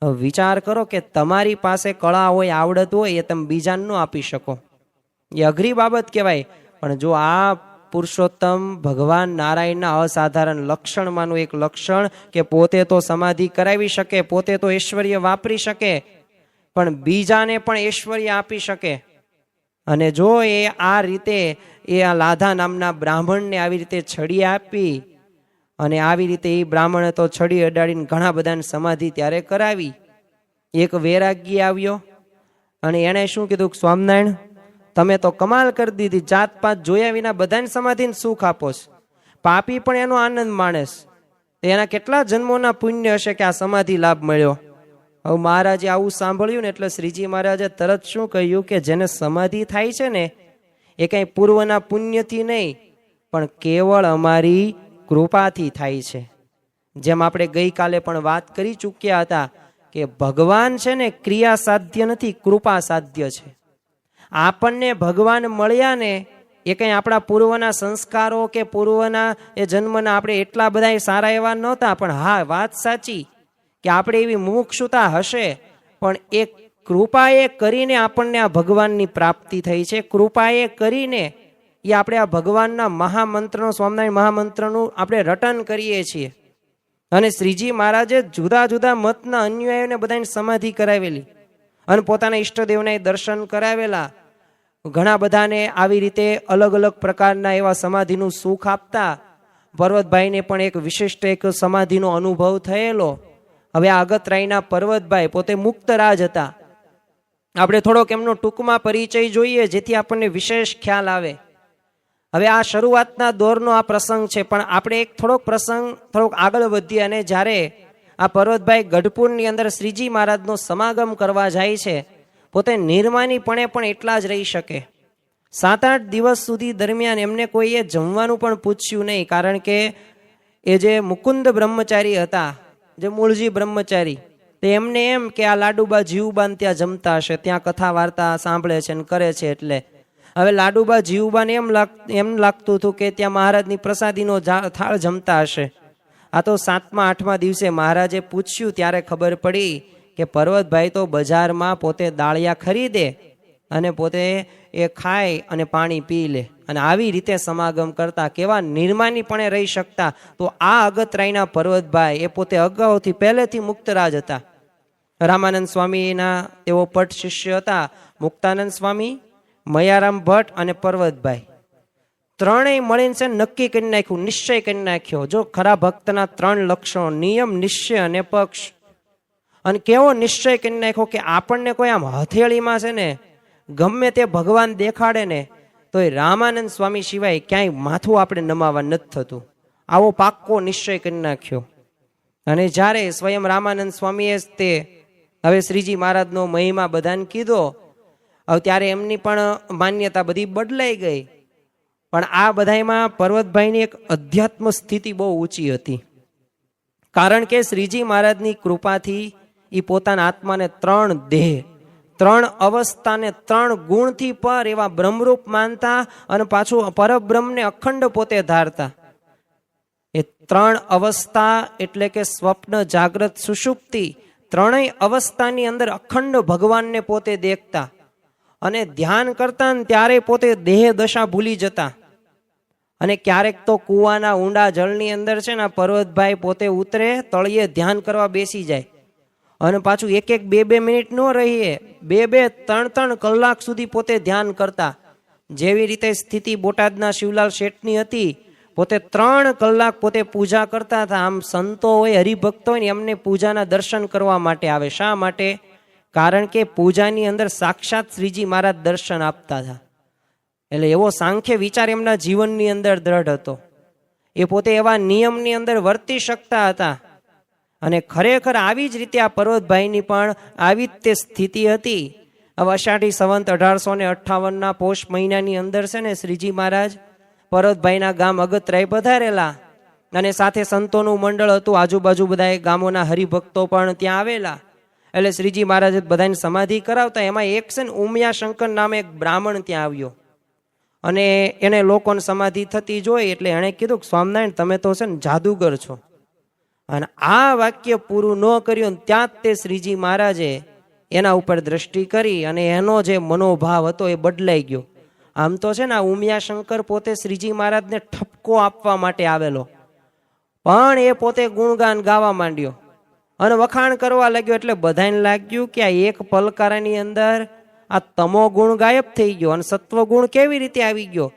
હવે વિચાર કરો કે તમારી પાસે કળા હોય, આવડત હોય, એ તમે બીજાને ન આપી શકો, એ અઘરી બાબત કહેવાય. પણ જો આ પુરુષોત્તમ ભગવાન નારાયણના અસાધારણ લક્ષણમાંનું એક લક્ષણ કે પોતે તો સમાધિ કરાવી શકે, પોતે તો ઐશ્વર્ય વાપરી શકે, પણ બીજાને પણ ઐશ્વર્ય આપી શકે. અને જો એ આ રીતે એ આ લાધા નામના બ્રાહ્મણને આવી રીતે છડી આપી અને આવી રીતે એ બ્રાહ્મણે તો છડી અડાડીને ઘણા બધાને સમાધિ ત્યારે કરાવી. એક વૈરાગ્ય આવ્યો અને એણે શું કીધું, સ્વામિનારાયણ તમે તો કમાલ કરી દીધી, જાત પાત જોયા વિના બધાને સમાધિને સુખ આપોસ, પાપી પણ એનો આનંદ માણેસ, એના કેટલા જન્મોના પુણ્ય હશે કે આ સમાધિ લાભ મળ્યો. હવે મહારાજે આવું સાંભળ્યું ને એટલે શ્રીજી મહારાજે તરત શું કહ્યું કે જેને સમાધિ થાય છે ને એ કઈ પૂર્વના પુણ્યથી નહીં પણ કેવળ અમારી કૃપાથી થાય છે. જેમ આપણે ગઈકાલે પણ વાત કરી ચૂક્યા હતા કે ભગવાન છે ને ક્રિયા સાધ્ય નથી, કૃપા સાધ્ય છે. આપણને ભગવાન મળ્યા ને એ કંઈ આપણા પૂર્વના સંસ્કારો કે પૂર્વના એ જન્મના આપણે એટલા બધા સારા એવા નહોતા, પણ હા વાત સાચી કે આપણે એવી મુમુક્ષુતા હશે, પણ એ કૃપાએ કરીને આપણને આ ભગવાનની પ્રાપ્તિ થઈ છે. કૃપાએ કરીને એ આપણે આ ભગવાનના મહામંત્રનો, સ્વામિનારાયણ મહામંત્રનું આપણે રટન કરીએ છીએ. અને શ્રીજી મહારાજે જુદા જુદા મતના અન્યાયોને બધાને સમાધિ કરાવેલી અને પોતાના ઈષ્ટદેવને દર્શન કરાવેલા. ઘણા બધાને આવી રીતે અલગ અલગ પ્રકારના એવા સમાધિનું સુખ આપતા. પર્વતભાઈને પણ એક વિશિષ્ટ એક સમાધિનો અનુભવ થયેલો. હવે આ અગતરાયના પર્વતભાઈ પોતે મુક્તરાજ હતા. આપણે થોડોક એમનો ટૂંકમાં પરિચય જોઈએ જેથી આપણને વિશેષ ખ્યાલ આવે. હવે આ શરૂઆતના દોરનો આ પ્રસંગ છે, પણ આપણે એક થોડોક આગળ વધીએ અને જ્યારે આ પર્વતભાઈ ગઢપુરની અંદર શ્રીજી મહારાજનો સમાગમ કરવા જાય છે, પોતે નિર્માનીપણે પણ એટલા જ રહી શકે. 7-8 દિવસ સુધી દરમિયાન એમને કોઈએ જમવાનું પણ પૂછ્યું નહીં, કારણ કે એ જે મુકુંદ બ્રહ્મચારી હતા, જે મૂળજી બ્રહ્મચારી, તે એમને એમ કે આ લાડુબા જીવબાન ત્યાં જમતા હશે, ત્યાં કથા વાર્તા સાંભળે છે અને કરે છે. એટલે હવે લાડુબા જીવબાને એમ લાગતું હતું કે ત્યાં મહારાજની પ્રસાદીનો થાળ જમતા હશે. આ તો 7મા-8મા દિવસે મહારાજે પૂછ્યું ત્યારે ખબર પડી કે પર્વતભાઈ તો બજારમાં પોતે દાળિયા ખરીદે અને પોતે એ ખાય અને પાણી પી લે અને આવી રીતે સમાગમ કરતા. કેવા નિર્માનીપણે રહી શકતા. તો આ અગતરાયના પર્વતભાઈ એ પોતે અગાઉથી પહેલેથી મુક્તરાજ હતા. રામાનંદ સ્વામીના તેઓ પટ શિષ્ય હતા. મુક્તાનંદ સ્વામી, મયારામ ભટ્ટ અને પર્વતભાઈ ત્રણેય મળીને છે નક્કી કરી નાખ્યું, નિશ્ચય કરી નાખ્યો. જો ખરા ભક્તના 3 લક્ષણો, નિયમ, નિશ્ચય અને પક્ષ. અને કેવો નિશ્ચય કરી નાખ્યો કે આપણને કોઈ આમ હથેળીમાં છે ને ગમે તે ભગવાન દેખાડે ને તો એ રામાનંદ સ્વામી સિવાય ક્યાંય માથું આપણે નમાવા નથી થતું. આવો પાક્કો નિશ્ચય કરી નાખ્યો. અને જ્યારે સ્વયં રામાનંદ સ્વામીએ તે હવે શ્રીજી મહારાજનો મહિમા બધાને કીધો, હવે ત્યારે એમની પણ માન્યતા બધી બદલાઈ ગઈ. પણ આ બધામાં પર્વતભાઈની એક અધ્યાત્મ સ્થિતિ બહુ ઊંચી હતી, કારણ કે શ્રીજી મહારાજની કૃપાથી એ પોતાના આત્માને 3 દેહ, 3 અવસ્થાને 3 ગુણથી પર એવા બ્રહ્મરૂપ માનતા અને પાછું પરબ્રહ્મને અખંડ પોતે ધારતા. એ 3 અવસ્થા એટલે કે સ્વપ્ન, જાગ્રત, સુષુપ્તિ, 3 અવસ્થાની અંદર અખંડ ભગવાનને પોતે દેખતા અને ધ્યાન કરતા ને ત્યારે પોતે દેહ દશા ભૂલી જતા. અને ક્યારેક તો કૂવાના ઊંડા જળની અંદર છે ને પર્વતભાઈ પોતે ઉતરે, તળિયે ધ્યાન કરવા બેસી જાય અને પાછું 1-1, 2-2 મિનિટ ન રહીએ, 2-2, 3-3 કલાક સુધી પોતે ધ્યાન કરતા. જેવી રીતે સ્થિતિ બોટાદના શિવલાલ શેઠની હતી, પોતે 3 કલાક પોતે પૂજા કરતા હતા. આમ સંતો હોય, હરિભક્તો હોય ને એમને પૂજાના દર્શન કરવા માટે આવે. શા માટે? કારણ કે પૂજાની અંદર સાક્ષાત શ્રીજી મહારાજ દર્શન આપતા હતા. એટલે એવો સાંખ્ય વિચાર એમના જીવનની અંદર દ્રઢ હતો. એ પોતે એવા નિયમની અંદર વર્તી શકતા હતા. અને ખરેખર આવી જ રીતે આ પર્વતભાઈની પણ આવી જ તે સ્થિતિ હતી. હવે અષાઢી સંવંત 1858ના પોષ મહિનાની અંદર છે ને શ્રીજી મહારાજ પર્વતભાઈના ગામ અગતરાય પધારેલા અને સાથે સંતોનું મંડળ હતું. આજુબાજુ બધા ગામોના હરિભક્તો પણ ત્યાં આવેલા. એટલે શ્રીજી મહારાજ બધાને સમાધિ કરાવતા. એમાં એક છે ને ઉમિયા શંકર નામે એક બ્રાહ્મણ ત્યાં આવ્યો અને એને લોકોને સમાધિ થતી જોઈ એટલે એણે કીધું કે સ્વામિનારાયણ તમે તો છે ને જાદુગર છો. અને આ વાક્ય પૂરું ન કર્યું ત્યાં જ તે શ્રીજી મહારાજે એના ઉપર દ્રષ્ટિ કરી અને એનો જે મનોભાવ હતો એ બદલાઈ ગયો. આમ તો છે ને આ ઉમિયાશંકર પોતે શ્રીજી મહારાજને ઠપકો આપવા માટે આવેલો, પણ એ પોતે ગુણગાન ગાવા માંડ્યો અને વખાણ કરવા લાગ્યો. એટલે બધાને લાગ્યું કે આ એક પલકારાની અંદર આ તમો ગુણ ગાયબ થઈ ગયો અને સત્વ ગુણ કેવી રીતે આવી ગયો.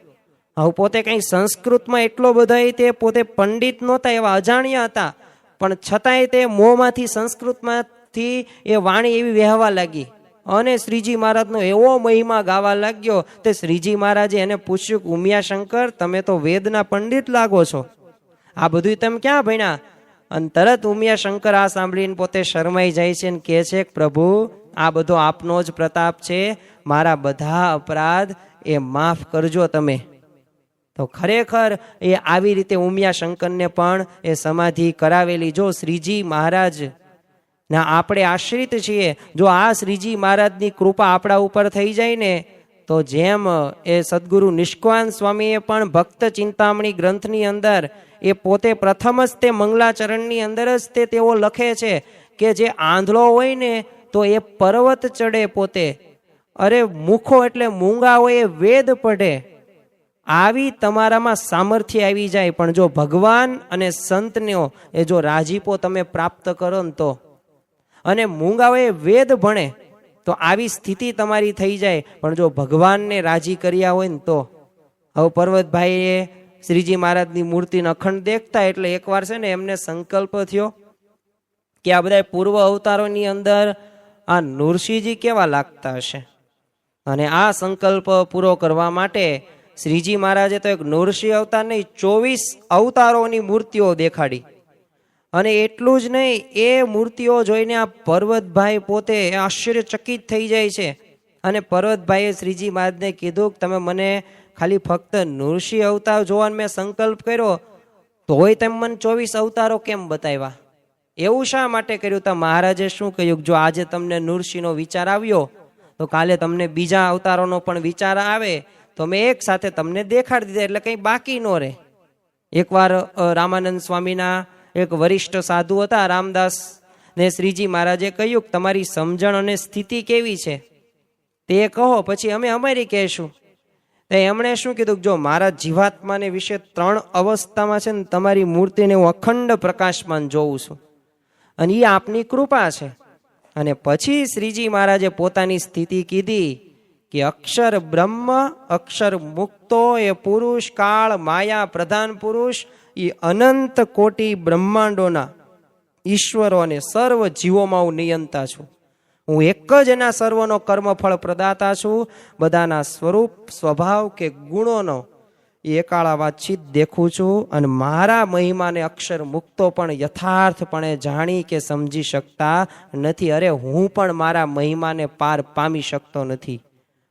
હવે પોતે કઈ સંસ્કૃતમાં એટલો બધા તે પોતે પંડિત નહોતા, એવા અજાણ્યા હતા, પણ છતાંય તે મોંમાંથી સંસ્કૃતમાંથી એ વાણી એવી વહેવા લાગી અને શ્રીજી મહારાજનો એવો મહિમા ગાવા લાગ્યો. તે શ્રીજી મહારાજે એને પૂછ્યું કે ઉમિયાશંકર તમે તો વેદના પંડિત લાગો છો, આ બધું તમે ક્યાં ભણ્યા? અને તરત ઉમિયાશંકર આ સાંભળીને પોતે શરમાઈ જાય છે અને કહે છે કે પ્રભુ આ બધો આપનો જ પ્રતાપ છે, મારા બધા અપરાધ એ માફ કરજો તમે. તો ખરેખર એ આવી રીતે ઉમિયાશંકરને પણ એ સમાધિ કરાવેલી. જો શ્રીજી મહારાજ ના આપણે આશ્રિત છીએ, જો આ શ્રીજી મહારાજની કૃપા આપણા ઉપર થઈ જાય ને તો જેમ એ સદગુરુ નિષ્કાન સ્વામીએ પણ ભક્ત ચિંતામણી ગ્રંથની અંદર એ પોતે પ્રથમ જ તે મંગલાચરણની અંદર જ તેઓ લખે છે કે જે આંધળો હોય ને તો એ પર્વત ચડે પોતે, અરે મુખો એટલે મૂંગા હોય એ વેદ પઢે, આવી તમારામાં સામર્થ્ય આવી જાય. પણ જો ભગવાન અને સંતનો એ જો રાજીપો તમે પ્રાપ્ત કરો ને તો, અને મૂંગા હોય વેદ ભણે તો આવી સ્થિતિ તમારી થઈ જાય. પણ જો ભગવાનને રાજી કર્યા હોય ને તો. હવે પર્વતભાઈએ શ્રીજી મહારાજની મૂર્તિને અખંડ દેખતા એટલે એકવાર છે ને એમને સંકલ્પ થયો કે આ બધા પૂર્વ અવતારોની અંદર આ નૃસિંહજી કેવા લાગતા હશે. અને આ સંકલ્પ પૂરો કરવા માટે શ્રીજી મહારાજે તો એક નૃસિંહ અવતાર નહીં 24 અવતારોની મૂર્તિઓ દેખાડી. અને એટલું જ નહીં, એ મૂર્તિઓ જોઈને આ પર્વતભાઈ પોતે આશ્ચર્યચકિત થઈ જાય છે. અને પર્વતભાઈએ શ્રીજી મહારાજને કીધું કે તમે મને ખાલી ફક્ત નૃસિંહ અવતાર જોવાનો મેં સંકલ્પ કર્યો, તોય તમે મને 24 અવતારો કેમ બતાવ્યા? એવું શા માટે કર્યું? તો મહારાજે શું કહ્યું, જો આજે તમને નૃસિંહનો વિચાર આવ્યો તો કાલે તમને બીજા અવતારોનો પણ વિચાર આવે તો મેં એક સાથે તમને દેખાડી દીધા, એટલે કંઈ બાકી ન રહે. એકવાર રામાનંદ સ્વામીના એક વરિષ્ઠ સાધુ હતા રામદાસ ને શ્રીજી મહારાજે કહ્યું કે તમારી સમજણ અને સ્થિતિ કેવી છે તે કહો, પછી અમે અમારી કહેશું. તો એમણે શું કીધું, જો મારા જીવાત્માને વિશે 3 અવસ્થામાં છે ને તમારી મૂર્તિને હું અખંડ પ્રકાશમાન જોઉં છું અને એ આપની કૃપા છે. અને પછી શ્રીજી મહારાજે પોતાની સ્થિતિ કીધી કે અક્ષર બ્રહ્મ, અક્ષર મુક્તો, એ પુરુષ કાળ માયા પ્રધાન પુરુષ, એ અનંત કોટી બ્રહ્માંડોના ઈશ્વરો અને સર્વ જીવોમાં હું નિયંતા છું. હું એક જ એના સર્વનો કર્મફળ પ્રદાતા છું. બધાના સ્વરૂપ સ્વભાવ કે ગુણોનો એકાળા વાતચીત દેખું છું અને મારા મહિમાને અક્ષર મુક્તો પણ યથાર્થપણે જાણી કે સમજી શકતા નથી. અરે હું પણ મારા મહિમાને પાર પામી શકતો નથી.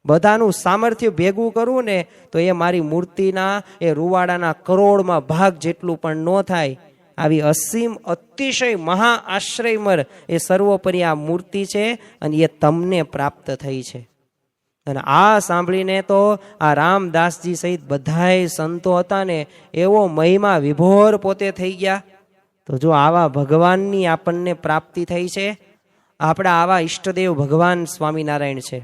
બધાનું સામર્થ્ય ભેગું કરવું ને તો એ મારી મૂર્તિના એ રૂવાડાના કરોડમાં ભાગ જેટલું પણ ન થાય. આવી અસીમ અતિશય મહા આશ્રયમર એ સર્વોપરી આ મૂર્તિ છે અને એ તમને પ્રાપ્ત થઈ છે. અને આ સાંભળીને તો આ રામદાસજી સહિત બધાય સંતો હતા ને એવો મહિમા વિભોર પોતે થઈ ગયા. તો જો આવા ભગવાનની આપણને પ્રાપ્તિ થઈ છે, આપણા આવા ઈષ્ટદેવ ભગવાન સ્વામિનારાયણ છે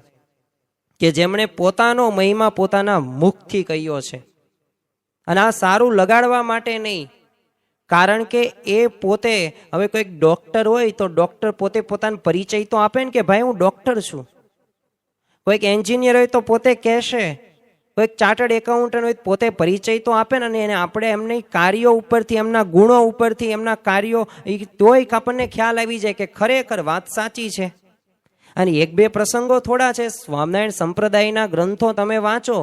કે જેમણે પોતાનો મહિમા પોતાના મુખથી કહ્યો છે. અને આ સારું લગાડવા માટે નહીં, કારણ કે એ પોતે હવે કોઈક ડોક્ટર હોય તો ડોક્ટર પોતે પોતાનો પરિચય તો આપે ને કે ભાઈ હું ડોક્ટર છું. કોઈક એન્જિનિયર હોય તો પોતે કહેશે, કોઈક ચાર્ટર્ડ એકાઉન્ટન્ટ હોય પોતે પરિચય તો આપે ને. અને આપણે એમની કાર્યો ઉપરથી, એમના ગુણો ઉપરથી, એમના કાર્યો તોય આપણને ખ્યાલ આવી જાય કે ખરેખર વાત સાચી છે. અને 1-2 પ્રસંગો થોડા છે. સ્વામિનારાયણ સંપ્રદાયના ગ્રંથો તમે વાંચો,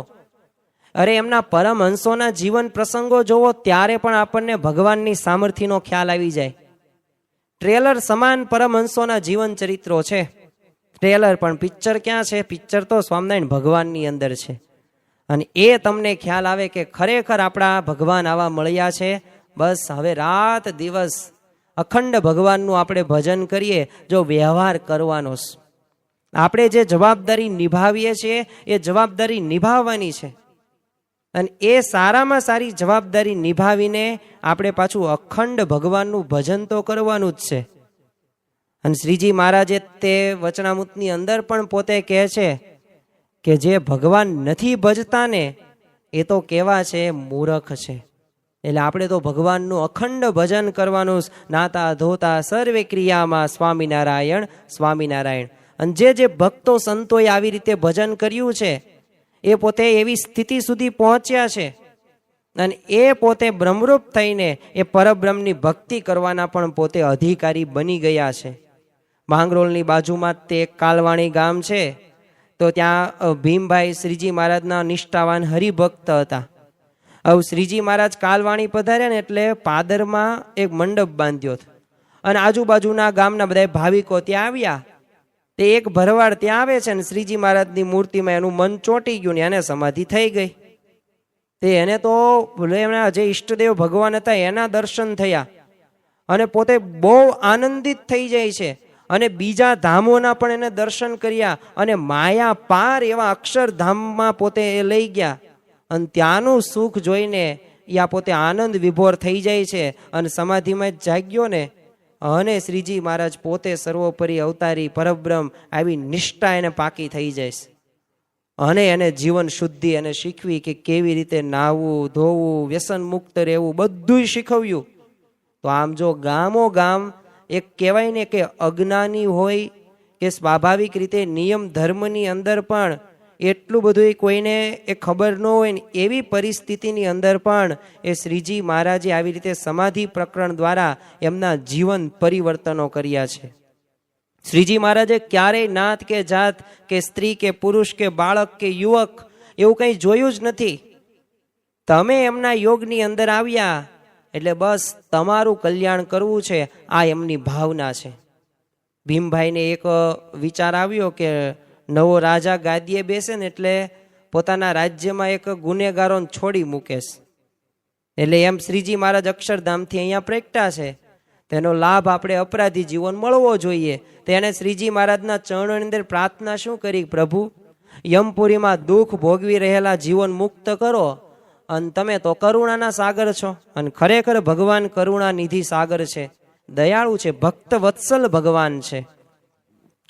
અરે એમના પરમહંસોના જીવન પ્રસંગો જોવો ત્યારે પણ આપણને ભગવાનની સામર્થ્યનો ખ્યાલ આવી જાય. ટ્રેલર સમાન પરમહંસોના જીવન ચરિત્રો છે. ટ્રેલર પણ પિક્ચર ક્યાં છે? પિક્ચર તો સ્વામિનારાયણ ભગવાનની અંદર છે. અને એ તમને ખ્યાલ આવે કે ખરેખર આપણા ભગવાન આવા મળ્યા છે. બસ હવે રાત દિવસ અખંડ ભગવાનનું આપણે ભજન કરીએ. જો વ્યવહાર કરવાનો, આપણે જે જવાબદારી નિભાવીએ છીએ એ જવાબદારી નિભાવવાની છે. અને એ સારામાં સારી જવાબદારી નિભાવીને આપણે પાછું અખંડ ભગવાનનું ભજન તો કરવાનું જ છે. અને શ્રીજી મહારાજે તે વચનામૃતની અંદર પણ પોતે કહે છે કે જે ભગવાન નથી ભજતા ને એ તો કેવા છે, મૂરખ છે. એટલે આપણે તો ભગવાનનું અખંડ ભજન કરવાનું, નાતા ધોતા સર્વે ક્રિયામાં સ્વામિનારાયણ સ્વામિનારાયણ. અને જે ભક્તો સંતોએ આવી રીતે ભજન કર્યું છે એ પોતે એવી સ્થિતિ સુધી પહોંચ્યા છે અને એ પોતે બ્રહ્મરૂપ થઈને એ પરબ્રહ્મની ભક્તિ કરવાના પણ પોતે અધિકારી બની ગયા છે. માંગરોળની બાજુમાં તે કાલવાણી ગામ છે, તો ત્યાં ભીમભાઈ શ્રીજી મહારાજના નિષ્ઠાવાન હરિભક્ત હતા. હવે શ્રીજી મહારાજ કાલવાણી પધાર્યા ને એટલે પાદરમાં એક મંડપ બાંધ્યો હતો અને આજુબાજુના ગામના બધા ભાવિકો ત્યાં આવ્યા. તે એક ભરવાડ ત્યાં આવે છે ને શ્રીજી મહારાજની મૂર્તિમાં એનું મન ચોંટી ગયું ને એને સમાધિ થઈ ગઈ. તે એને તો એમના જે ઈષ્ટદેવ ભગવાન હતા એના દર્શન થયા અને પોતે બહુ આનંદિત થઈ જાય છે અને બીજા ધામોના પણ એને દર્શન કર્યા અને માયા પાર એવા અક્ષરધામમાં પોતે એ લઈ ગયા અને ત્યાંનું સુખ જોઈને યા પોતે આનંદ વિભોર થઈ જાય છે અને સમાધિમાં જ જાગ્યો ને. અને શ્રીજી મહારાજ પોતે સર્વોપરી અવતારી પરબ્રહ્મ આવી નિષ્ઠા એને પાકી થઈ જાય છે અને એને જીવન શુદ્ધિ એને શીખવી કે કેવી રીતે નાહવું, ધોવું, વ્યસન મુક્ત રહેવું બધું શીખવ્યું. તો આમ જો ગામો ગામ એક કહેવાય ને કે અજ્ઞાની હોય કે સ્વાભાવિક રીતે નિયમ ધર્મની અંદર પણ એટલું બધું કોઈને એ ખબર ન હોય ને એવી પરિસ્થિતિની અંદર પણ એ શ્રીજી મહારાજે આવી રીતે સમાધિ પ્રકરણ દ્વારા એમના જીવન પરિવર્તનો કર્યા છે. શ્રીજી મહારાજે ક્યારેય નાત કે જાત કે સ્ત્રી કે પુરુષ કે બાળક કે યુવક એવું કંઈ જોયું જ નથી. તમે એમના યોગની અંદર આવ્યા એટલે બસ તમારું કલ્યાણ કરવું છે, આ એમની ભાવના છે. ભીમભાઈને એક વિચાર આવ્યો કે નવો રાજા ગાદીએ બેસે ને એટલે પોતાના રાજ્યમાં એક ગુનેગારોને છોડી મૂકે છે. એટલે એમ શ્રીજી મહારાજ અક્ષરધામથી અહીંયા પ્રગટા છે, તેનો લાભ આપણે અપરાધી જીવન મળવો જોઈએ. તેને શ્રીજી મહારાજના ચરણોની અંદર પ્રાર્થના શું કરી, પ્રભુ યમપુરીમાં દુઃખ ભોગવી રહેલા જીવન મુક્ત કરો અને તમે તો કરુણાના સાગર છો અને ખરેખર ભગવાન કરુણા નિધિ સાગર છે, દયાળુ છે, ભક્ત વત્સલ ભગવાન છે.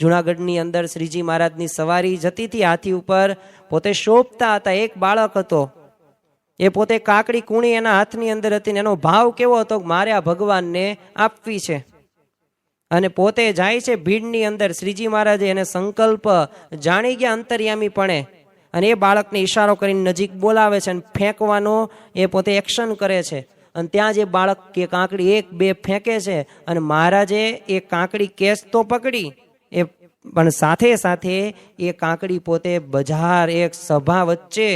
જુનાગઢની અંદર શ્રીજી મહારાજની સવારી જતી હતી હાથી ઉપર, પોતે શોભતા હતા. એક બાળક હતો, એ પોતે કાકડી કૂણી એના હાથની અંદર હતી ને એનો ભાવ કેવો હતો, મારે આ ભગવાનને આપવી છે. અને પોતે જાય છે ભીડની અંદર. શ્રીજી મહારાજે એને સંકલ્પ જાણી ગયા અંતર્યામીપણે અને એ બાળકને ઈશારો કરીને નજીક બોલાવે છે અને ફેંકવાનો એ પોતે એક્શન કરે છે. અને ત્યાં જે બાળક કે કાંકડી એક બે ફેંકે છે અને મહારાજે એ કાંકડી કેસ તો પકડી, એ પણ સાથે સાથે એ કાંકડી પોતે બજાર એક સભા વચ્ચે,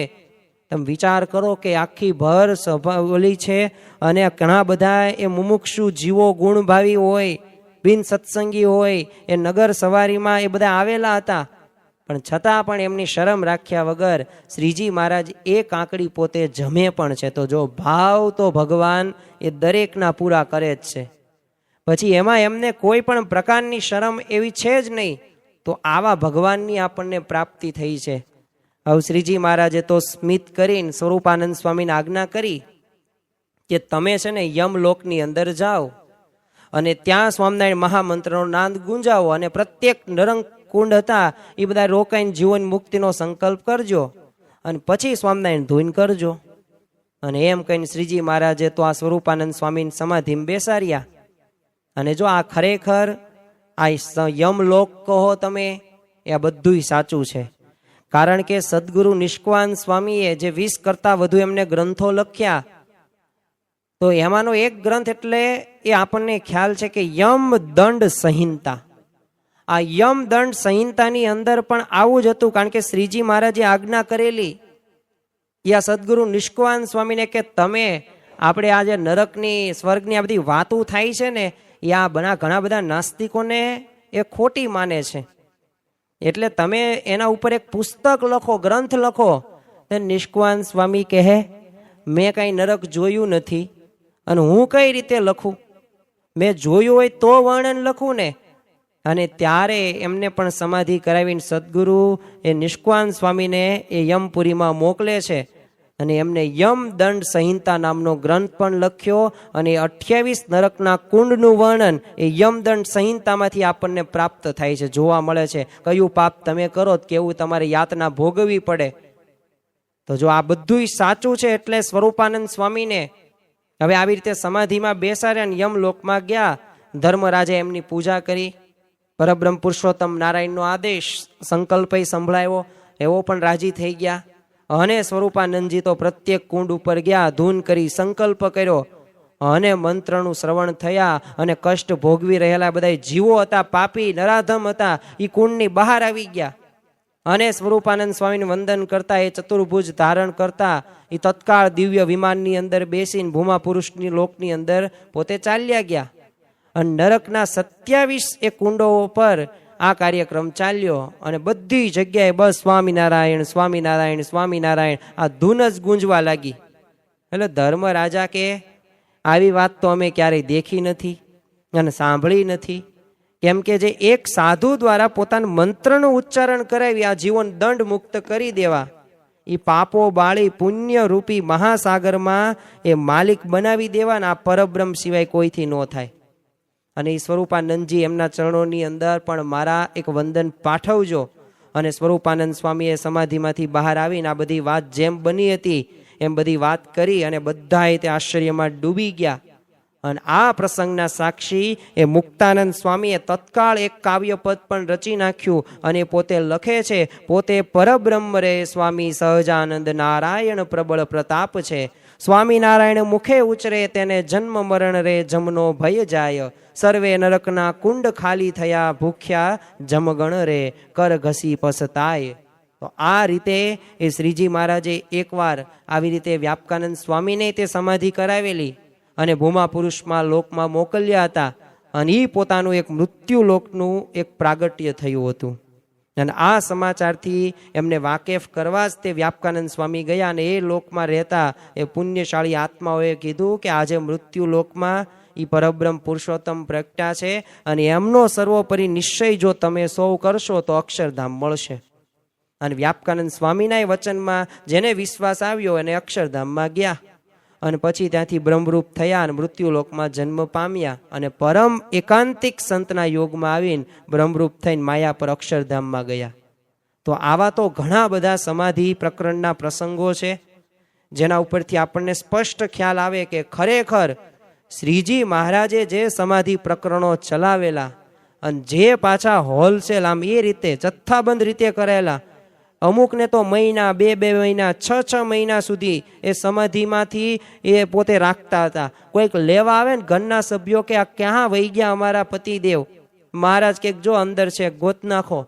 તમે વિચાર કરો કે આખી ભર સભા ઓલી છે અને ઘણા બધા એ મુમુક્ષુ જીવો ગુણભાવી હોય, બિન સત્સંગી હોય, એ નગર સવારીમાં એ બધા આવેલા હતા. પણ છતાં પણ એમની શરમ રાખ્યા વગર શ્રીજી મહારાજ એ કાંકડી પોતે જમે પણ છે. તો જો ભાવ તો ભગવાન એ દરેકના પૂરા કરે જ છે. પછી એમાં એમને કોઈ પણ પ્રકારની શરમ એવી છે જ નહીં. તો આવા ભગવાનની આપણને પ્રાપ્તિ થઈ છે. હવે શ્રીજી મહારાજે તો સ્મિત કરીને સ્વરૂપાનંદ સ્વામીને આજ્ઞા કરી કે તમે છે ને યમલોકની અંદર જાઓ અને ત્યાં સ્વામિનારાયણ મહામંત્રનો નાદ ગુંજાવો અને પ્રત્યેક નરંગ કુંડ હતા એ બધા રોકાઈને જીવન મુક્તિનો સંકલ્પ કરજો અને પછી સ્વામિનારાયણ ધૂન કરજો. અને એમ કહીને શ્રીજી મહારાજે તો આ સ્વરૂપાનંદ સ્વામીને સમાધિમાં બેસાડ્યા. અને જો આ ખરેખર આ યમલોક કહો તમે, એ આ બધું સાચું છે. કારણ કે સદગુરુ નિષ્કવાન સ્વામીએ જે 20 કરતાં વધુ એમને ગ્રંથો લખ્યા, તો એમાંનો એક ગ્રંથ એટલે એ આપણને ખ્યાલ છે કે યમ દંડ સંહિતા. આ યમ દંડ સંહિતાની અંદર પણ આવું જ હતું. કારણ કે શ્રીજી મહારાજે આજ્ઞા કરેલી યા સદગુરુ નિષ્કવાન સ્વામીને કે તમે આપણે આ જે નરકની સ્વર્ગની આ બધી વાતો થાય છે ને, એ આ ઘણા બધા નાસ્તિકોને એ ખોટી માને છે, એટલે તમે એના ઉપર એક પુસ્તક લખો, ગ્રંથ લખો. નિષ્કવાન સ્વામી કહે મેં કાંઈ નરક જોયું નથી અને હું કઈ રીતે લખું, મેં જોયું હોય તો વર્ણન લખું ને. અને ત્યારે એમને પણ સમાધિ કરાવીને સદગુરુ એ નિષ્કવાન સ્વામીને એ યમપુરીમાં મોકલે છે અને એમને યમદંડ સંહિતા નામનો ગ્રંથ પણ લખ્યો. અને 28 નરકના કુંડનું વર્ણન એ યમદંડ સંહિતામાંથી આપણને પ્રાપ્ત થાય છે, જોવા મળે છે. કયું પાપ તમે કરો કેવું તમારે યાતના ભોગવવી પડે. તો જો આ બધું સાચું છે એટલે સ્વરૂપાનંદ સ્વામીને હવે આવી રીતે સમાધિમાં બેસાડ્યા અને યમલોકમાં ગયા. ધર્મરાજે એમની પૂજા કરી. પરબ્રહ્મ પુરુષોત્તમ નારાયણનો આદેશ સંકલ્પ સંભળાયો, એવો પણ રાજી થઈ ગયા. અને સ્વરૂપાનંદજી તો પ્રત્યેક કુંડ ઉપર ગયા, ધૂન કરી સંકલ્પ કર્યો અને મંત્રનું શ્રવણ થયા. અને કષ્ટ ભોગવી રહેલા બધા જીવો હતા, પાપી નરાધમ હતા, એ કુંડની બહાર આવી ગયા. અને સ્વરૂપાનંદ સ્વામીને વંદન કરતા, એ ચતુર્ભુજ ધારણ કરતા, એ તત્કાળ દિવ્ય વિમાનની અંદર બેસીને ભૂમા પુરુષની લોકની અંદર પોતે ચાલ્યા ગયા. અને નરકના 27 કુંડો પર આ કાર્યક્રમ ચાલ્યો. અને બધી જગ્યાએ બસ સ્વામિનારાયણ સ્વામિનારાયણ સ્વામિનારાયણ આ ધૂન જ ગુંજવા લાગી. એટલે ધર્મરાજા કે આવી વાત તો અમે ક્યારેય દેખી નથી અને સાંભળી નથી. કેમ કે જે એક સાધુ દ્વારા પોતાના મંત્રનું ઉચ્ચારણ કરાવી આ જીવન દંડ મુક્ત કરી દેવા, એ પાપો બાળી પુણ્ય રૂપી મહાસાગરમાં એ માલિક બનાવી દેવાના આ પરબ્રહ્મ સિવાય કોઈથી ન થાય. અને એ સ્વરૂપાનંદજી એમના ચરણોની અંદર પણ મારા એક વંદન પાઠવજો. અને સ્વરૂપાનંદ સ્વામીએ સમાધિમાંથી બહાર આવીને આ બધી વાત જેમ બની હતી એમ બધી વાત કરી અને બધાએ તે આશ્ચર્યમાં ડૂબી ગયા. અને આ પ્રસંગના સાક્ષી એ મુક્તાનંદ સ્વામીએ તત્કાળ એક કાવ્યપદ પણ રચી નાખ્યું. અને પોતે લખે છે, પોતે પરબ્રહ્મ રે સ્વામી સહજાનંદ નારાયણ પ્રબળ પ્રતાપ છે. સ્વામિનારાયણ મુખે ઉચરે તેને જન્મ મરણ રે જમનો ભય જાય. સર્વે નરકના કુંડ ખાલી થયા ભૂખ્યા જમગણ રે કર ઘસી પસતાય. તો આ રીતે એ શ્રીજી મહારાજે એકવાર આવી રીતે વ્યાપકાનંદ સ્વામીને તે સમાધિ કરાવેલી અને ભૂમા પુરુષમાં લોકમાં મોકલ્યા હતા. અને એ પોતાનું એક મૃત્યુ લોકનું એક પ્રાગટ્ય થયું હતું. અને આ સમાચારથી એમને વાકેફ કરવા જ તે વ્યાપકાનંદ સ્વામી ગયા. અને એ લોકમાં રહેતા એ પુણ્યશાળી આત્માઓએ કીધું કે આજે મૃત્યુ લોકમાં એ પરબ્રહ્મ પુરુષોત્તમ પ્રગટ્યા છે અને એમનો સર્વોપરી નિશ્ચય જો તમે સૌ કરશો તો અક્ષરધામ મળશે. અને વ્યાપકાનંદ સ્વામીના વચનમાં જેને વિશ્વાસ આવ્યો અને અક્ષરધામમાં ગયા. અને પછી ત્યાંથી બ્રહ્મરૂપ થયા અને મૃત્યુલોકમાં જન્મ પામ્યા. અને પરમ એકાંતિક સંતના યોગમાં આવીને બ્રહ્મરૂપ થઈને માયા પર અક્ષરધામમાં ગયા. તો આવા તો ઘણા બધા સમાધિ પ્રકરણના પ્રસંગો છે જેના ઉપરથી આપણને સ્પષ્ટ ખ્યાલ આવે કે ખરેખર શ્રીજી મહારાજે જે સમાધિ પ્રકરણો ચલાવેલા અને જે પાછા હોલસેલ આમ એ રીતે જથ્થાબંધ રીતે કરેલા, અમુકને તો મહિના બે મહિના 6 મહિના સુધી એ સમાધિમાંથી એ પોતે રાખતા હતા. કોઈક લેવા આવે ને ઘરના સભ્યો કે આ ક્યાં વહી ગયા અમારા પતિદેવ, મહારાજ કે જો અંદર છે ગોત નાખો.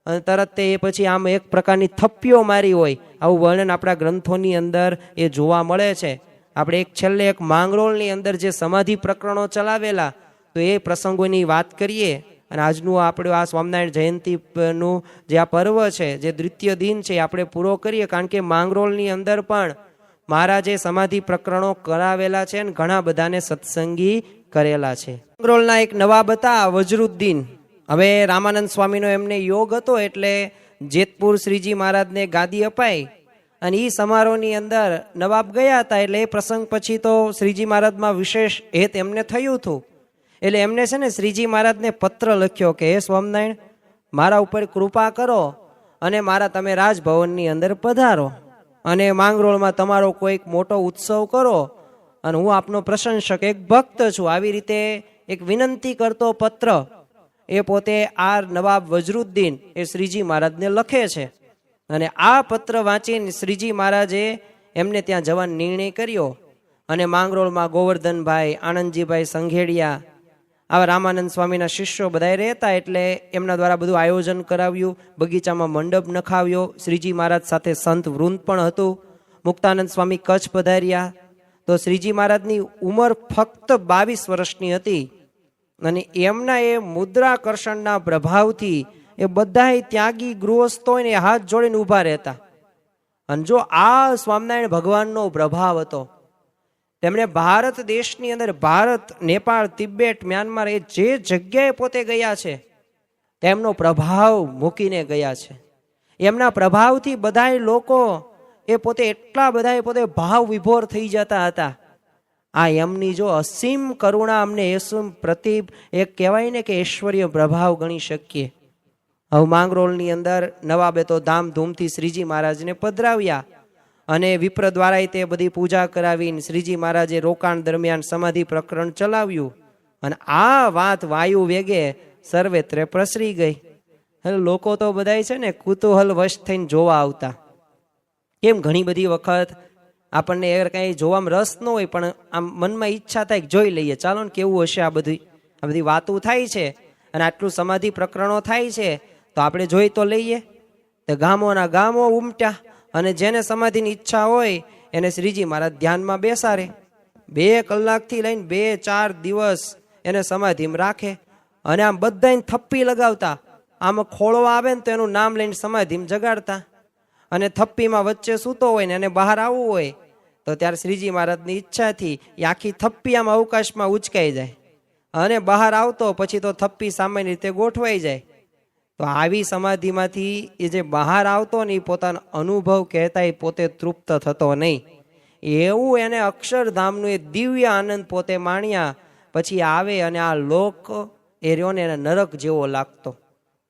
અને તરત તે એ પછી આમ એક પ્રકારની થપ્પીઓ મારી હોય. આવું વર્ણન આપણા ગ્રંથોની અંદર એ જોવા મળે છે. આપણે એક છેલ્લે એક માંગરોળની અંદર જે સમાધિ પ્રકરણો ચલાવેલા તો એ પ્રસંગોની વાત કરીએ. અને આજનું આપણું આ સ્વામિનારાયણ જયંતિનું જે આ પર્વ છે, જે દ્વિતીય દિન છે, આપણે પૂરો કરીએ. કારણ કે માંગરોળની અંદર પણ મહારાજે સમાધિ પ્રકરણો કરાવેલા છે અને ઘણા બધાને સત્સંગી કરેલા છે. માંગરોળના એક નવાબ હતા વજરુદ્દીન. હવે રામાનંદ સ્વામીનો એમને યોગ હતો એટલે જેતપુર શ્રીજી મહારાજને ગાદી અપાઈ અને એ સમારોહની અંદર નવાબ ગયા હતા. એટલે એ પ્રસંગ પછી તો શ્રીજી મહારાજમાં વિશેષ હેત એમને થયું હતું. એટલે એમને છે ને શ્રીજી મહારાજને પત્ર લખ્યો કે હે સ્વામિનારાયણ, મારા ઉપર કૃપા કરો અને મારા તમે રાજભવનની અંદર પધારો અને માંગરોળમાં તમારો કોઈક મોટો ઉત્સવ કરો અને હું આપનો પ્રશંસક એક ભક્ત છું. આવી રીતે એક વિનંતી કરતો પત્ર એ પોતે આ નવાબ વજરુદ્દીન એ શ્રીજી મહારાજને લખે છે. અને આ પત્ર વાંચીને શ્રીજી મહારાજે એમને ત્યાં જવાનો નિર્ણય કર્યો. અને માંગરોળમાં ગોવર્ધનભાઈ, આનંદજીભાઈ સંઘેડિયા, આવા રામાનંદ સ્વામીના શિષ્યો બધા રહેતા એટલે એમના દ્વારા બધું આયોજન કરાવ્યું. બગીચામાં મંડપ નખાવ્યો. શ્રીજી મહારાજ સાથે સંત વૃંદ પણ હતું. મુક્તાનંદ સ્વામી કચ્છ પધાર્યા તો શ્રીજી મહારાજની ઉંમર ફક્ત 22 વર્ષની હતી. અને એમના એ મુદ્રાકર્ષણના પ્રભાવથી એ બધા ત્યાગી ગૃહસ્થોને હાથ જોડીને ઊભા રહેતા. અને જો આ સ્વામિનારાયણ ભગવાનનો પ્રભાવ હતો, તેમણે ભારત દેશની અંદર ભારત, નેપાળ, તિબેટ, મ્યાનમાર એ જે જગ્યાએ પોતે ગયા છે તેમનો પ્રભાવ મૂકીને ગયા છે. એમના પ્રભાવથી બધા લોકો એ પોતે એટલા બધા એ પોતે ભાવ વિભોર થઈ જતા હતા. આ એમની જો અસીમ કરુણા અમને એસુમ પ્રતિભ એક કહેવાય ને કે ઐશ્વર્ય પ્રભાવ ગણી શકીએ. હવે માંગરોળની અંદર નવાબે તો ધામધૂમથી શ્રીજી મહારાજને પધરાવ્યા અને વિપ્ર દ્વારા તે બધી પૂજા કરાવીને શ્રીજી મહારાજે રોકાણ દરમિયાન સમાધિ પ્રકરણ ચલાવ્યું અને આ વાત વાયુ વેગે સર્વેત્રે પ્રસરી ગઈ. લોકો તો બધાય છે ને કુતૂહલ વશ થઈને જોવા આવતા. કેમ ઘણી બધી વખત આપણને એ કાંઈ જોવામાં રસ ન હોય પણ આમ મનમાં ઈચ્છા થાય કે જોઈ લઈએ, ચાલો ને કેવું હશે આ બધી વાતો થાય છે અને આટલું સમાધિ પ્રકરણો થાય છે તો આપણે જોઈ તો લઈએ. તો ગામોના ગામો ઉમટ્યા અને જેને સમાધિની ઈચ્છા હોય એને શ્રીજી મહારાજ ધ્યાનમાં બેસાડે. 2 કલાકથી લઈને 2-4 દિવસ એને સમાધિમાં રાખે અને આમ બધાને થપ્પી લગાવતા. આમાં ખોળવા આવે ને તો એનું નામ લઈને સમાધિમાં જગાડતા અને થપ્પીમાં વચ્ચે સૂતો હોય ને એને બહાર આવવું હોય તો ત્યારે શ્રીજી મહારાજની ઈચ્છાથી એ આખી થપ્પી આમ અવકાશમાં ઉચકાઈ જાય અને બહાર આવતો પછી તો થપ્પી સામાન્ય રીતે ગોઠવાઈ જાય. તો આવી સમાધિમાંથી એ જે બહાર આવતો ને એ પોતાનો અનુભવ કહેતા એ પોતે તૃપ્ત થતો નહીં. એવું એને અક્ષરધામનું એ દિવ્ય આનંદ પોતે માણ્યા પછી આવે અને આ લોક એ રહ્યો ને એને નરક જેવો લાગતો.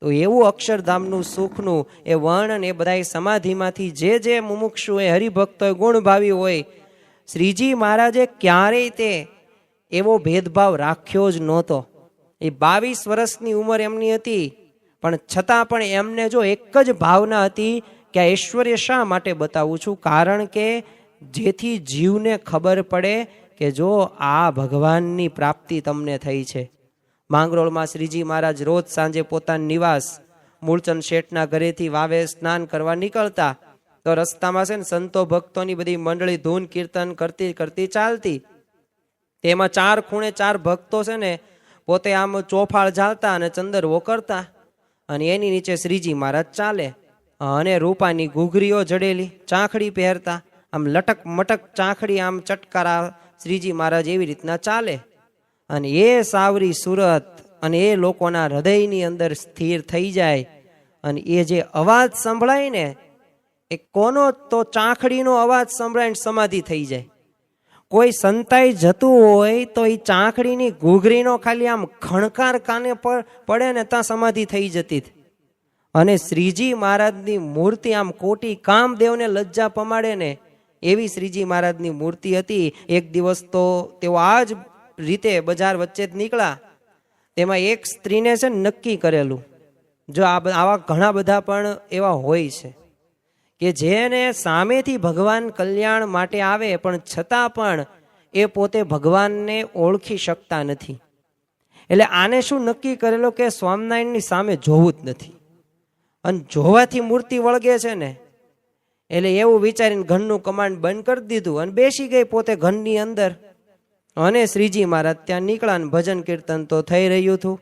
તો એવું અક્ષરધામનું સુખનું એ વર્ણન એ બધા સમાધિમાંથી જે મુમુક્ષુ એ હરિભક્તો ગુણભાવી હોય શ્રીજી મહારાજે ક્યારેય તે એવો ભેદભાવ રાખ્યો જ નહોતો. એ 22 વર્ષની ઉંમર એમની હતી પણ છતાં પણ એમને જો એક જ ભાવના હતી કે આ ઐશ્વર્ય શા માટે બતાવું છું, કારણ કે જેથી જીવને ખબર પડે કે જો આ ભગવાનની પ્રાપ્તિ તમને થઈ છે. માંગરોળમાં શ્રીજી મહારાજ રોજ સાંજે પોતાના નિવાસ મૂળચંદ શેઠના ઘરેથી વાવે સ્નાન કરવા નીકળતા તો રસ્તામાં છે ને સંતો ભક્તોની બધી મંડળી ધૂન કીર્તન કરતી કરતી ચાલતી. તેમાં 4 ખૂણે 4 ભક્તો છે ને પોતે આમ ચોફાળ ઝાલતા અને ચંદરવો કરતા અને એની નીચે શ્રીજી મહારાજ ચાલે અને રૂપાની ઘૂઘરીઓ જડેલી ચાંખડી પહેરતા, આમ લટક મટક ચાંખડી આમ ચટકારા શ્રીજી મહારાજ એવી રીતના ચાલે અને એ સાવરી સુરત અને એ લોકોના હૃદયની અંદર સ્થિર થઈ જાય અને એ જે અવાજ સંભળાય ને એ કોનો તો ચાંખડીનો અવાજ સંભળાય સમાધિ થઈ જાય. કોઈ સંતાઈ જતું હોય તો એ ચાંખડીની ઘૂઘરીનો ખાલી આમ ખણકાર કાને પડે ને ત્યાં સમાધિ થઈ જતી. અને શ્રીજી મહારાજની મૂર્તિ આમ કોટી કામદેવને લજ્જા પમાડે ને એવી શ્રીજી મહારાજની મૂર્તિ હતી. એક દિવસ તો તેઓ આ જ રીતે બજાર વચ્ચે જ નીકળ્યા. તેમાં એક સ્ત્રીને છે નક્કી કરેલું, જો આવા ઘણા બધા પણ એવા હોય છે કે જેને સામેથી ભગવાન કલ્યાણ માટે આવે પણ છતાં પણ એ પોતે ભગવાનને ઓળખી શકતા નથી. એટલે આને શું નક્કી કરેલું કે સ્વામિનારાયણની સામે જોવું જ નથી અને જોવાથી મૂર્તિ વળગે છે ને એટલે એવું વિચારીને ઘરનું કમાન્ડ બંધ કરી દીધું અને બેસી ગઈ પોતે ઘરની અંદર. અને શ્રીજી મહારાજ ત્યાં નીકળ્યા ને ભજન કીર્તન તો થઈ રહ્યું હતું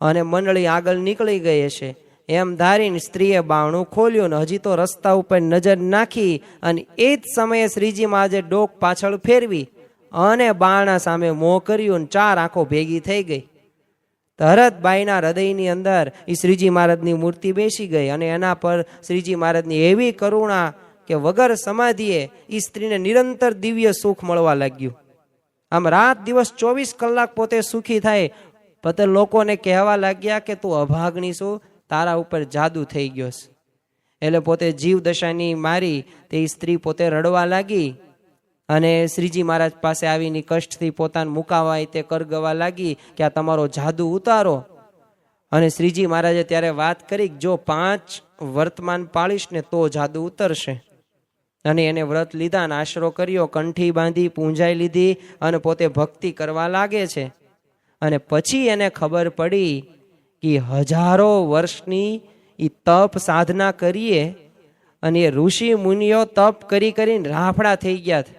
અને મંડળી આગળ નીકળી ગઈ હશે એમ ધારીને સ્ત્રીએ બારણું ખોલ્યું ને હજી તો રસ્તા ઉપર નજર નાખી અને એ જ સમયે શ્રીજી મહારાજે ડોક પાછળ ફેરવી અને બારણા સામે મોં કર્યું ને 4 આંખો ભેગી થઈ ગઈ. તરત બાઈના હૃદયની અંદર એ શ્રીજી મહારાજની મૂર્તિ બેસી ગઈ અને એના પર શ્રીજી મહારાજની એવી કરુણા કે વગર સમાધિએ એ સ્ત્રીને નિરંતર દિવ્ય સુખ મળવા લાગ્યું. આમ રાત દિવસ 24 કલાક પોતે સુખી થાય. પોતે લોકોને કહેવા લાગ્યા કે તું અભાગણી છું, તારા ઉપર જાદુ થઈ ગયો છે. એટલે પોતે જીવ દશાની મારી તે સ્ત્રી પોતે રડવા લાગી અને શ્રીજી મહારાજ પાસે આવીને કષ્ટથી પોતાને મુકાવાય તે કરગવા લાગી કે આ તમારો જાદુ ઉતારો. અને શ્રીજી મહારાજે ત્યારે વાત કરી જો 5 વર્તમાન પાળીશ ને તો જાદુ ઉતરશે. અને એને વ્રત લીધા અને આશરો કર્યો, કંઠી બાંધી પૂંજાઈ લીધી અને પોતે ભક્તિ કરવા લાગે છે. અને પછી એને ખબર પડી કે હજારો વર્ષની એ તપ સાધના કરીએ અને એ ઋષિ મુનિઓ તપ કરી કરીને રાફડા થઈ ગયા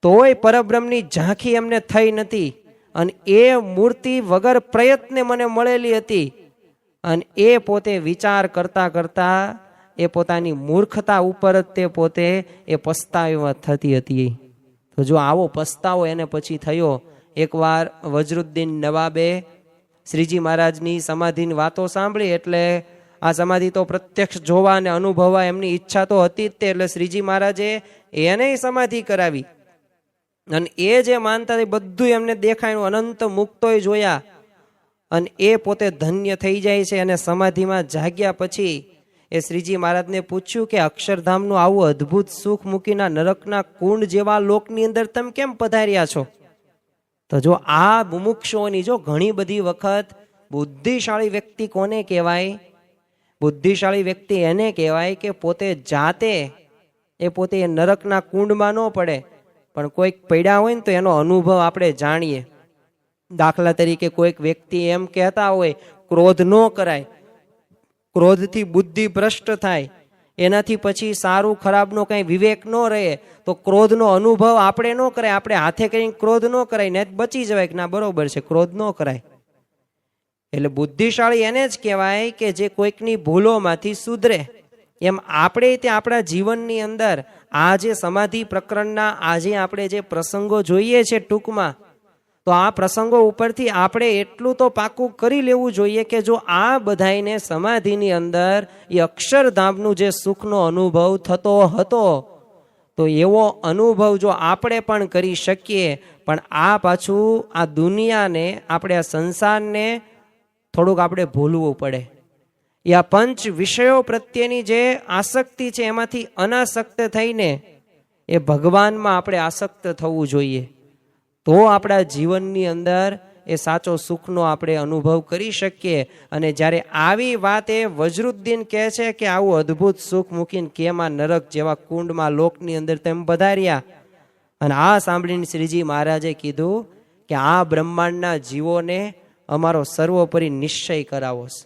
તોય પરબ્રહ્મની ઝાંખી એમને થઈ નથી. અને એ મૂર્તિ વગર પ્રયત્ને મને મળેલી હતી. અને એ પોતે વિચાર કરતા કરતા એ પોતાની મૂર્ખતા ઉપર જ તે પોતે એ પસ્તાવા થતી હતી. તો જો આવો પસ્તાવો એને પછી થયો. એકવાર વજરુદ્દીન નવાબે શ્રીજી મહારાજની સમાધિની વાતો સાંભળી એટલે આ સમાધિ તો પ્રત્યક્ષ જોવા અને અનુભવવા એમની ઈચ્છા તો હતી જ તે. એટલે શ્રીજી મહારાજે એને સમાધિ કરાવી. અને એ જે માનતા બધું એમને દેખાયું, અનંત મુક્તોય જોયા, અને એ પોતે ધન્ય થઈ જાય છે. અને સમાધિમાં જાગ્યા પછી એ શ્રીજી મહારાજને પૂછ્યું કે અક્ષરધામનું આવું અદ્ભુત સુખ મૂકીના નરકના કુંડ જેવા લોકની અંદર તમે કેમ પધાર્યા છો? તો જો આ મુમુક્ષુઓની જો ઘણી બધી વખત બુદ્ધિશાળી વ્યક્તિ કોને કહેવાય? બુદ્ધિશાળી વ્યક્તિ એને કહેવાય કે પોતે જાતે એ પોતે નરકના કુંડમાં ન પડે, પણ કોઈક પડ્યા હોય ને તો એનો અનુભવ આપણે જાણીએ. દાખલા તરીકે કોઈક વ્યક્તિ એમ કહેતા હોય ક્રોધ ન કરાય, ક્રોધથી બુદ્ધિ ભ્રષ્ટ થાય, એનાથી પછી સારું ખરાબનો કંઈ વિવેક ન રહે, તો ક્રોધનો અનુભવ આપણે ન કરાય. આપણે હાથે કરીને ક્રોધ ન કરાય ને બચી જવાય કે ના બરોબર છે, ક્રોધ ન કરાય. એટલે બુદ્ધિશાળી એને જ કહેવાય કે જે કોઈકની ભૂલોમાંથી સુધરે. એમ આપણે તે આપણા જીવનની અંદર આ જે સમાધિ પ્રકરણના આજે આપણે જે પ્રસંગો જોઈએ છે ટૂંકમાં, તો આ પ્રસંગો ઉપરથી આપણે એટલું તો પાકું કરી લેવું જોઈએ કે જો આ બધાઈને સમાધિની અંદર એ અક્ષરધામનું જે સુખનો અનુભવ થતો હતો, તો એવો અનુભવ જો આપણે પણ કરી શકીએ. પણ આ પાછું આ દુનિયાને, આપણે આ સંસારને થોડુંક આપણે ભૂલવું પડે. એ આ પંચ વિષયો પ્રત્યેની જે આસક્તિ છે એમાંથી અનાસક્ત થઈને એ ભગવાનમાં આપણે આસક્ત થવું જોઈએ. તો આપણા જીવનની અંદર એ સાચો સુખનો આપણે અનુભવ કરી શકીએ. અને જ્યારે આવી વાત એ વજરુદ્દીન કહે છે કે આવું અદ્ભુત સુખ મૂકીને કેમાં નરક જેવા કુંડમાં લોકની અંદર તેમ પધાર્યા, અને આ સાંભળીને શ્રીજી મહારાજે કીધું કે આ બ્રહ્માંડના જીવોને અમારો સર્વોપરી નિશ્ચય કરાવો છે,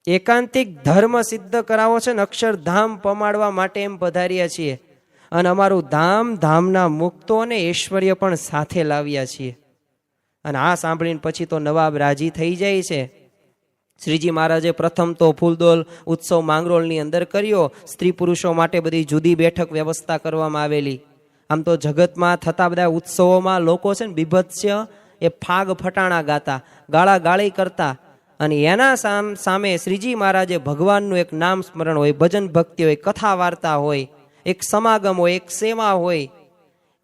એકાંતિક ધર્મ સિદ્ધ કરાવો છે ને અક્ષરધામ પમાડવા માટે એમ પધાર્યા છીએ. અને અમારું ધામ, ધામના મુક્તો અને ઐશ્વર્ય પણ સાથે લાવ્યા છીએ. અને આ સાંભળીને પછી તો નવાબ રાજી થઈ જાય છે. શ્રીજી મહારાજે પ્રથમ તો ફૂલદોલ ઉત્સવ માંગરોળની અંદર કર્યો. સ્ત્રી પુરુષો માટે બધી જુદી બેઠક વ્યવસ્થા કરવામાં આવેલી. આમ તો જગતમાં થતા બધા ઉત્સવોમાં લોકો છે ને બીભત્સ્ય એ ફાગ ફટાણા ગાતા, ગાળા ગાળી કરતા. અને એના સામે શ્રીજી મહારાજે ભગવાનનું એક નામ સ્મરણ હોય, ભજન ભક્તિ હોય, કથા વાર્તા હોય, એક સમાગમ હોય, એક સેવા હોય,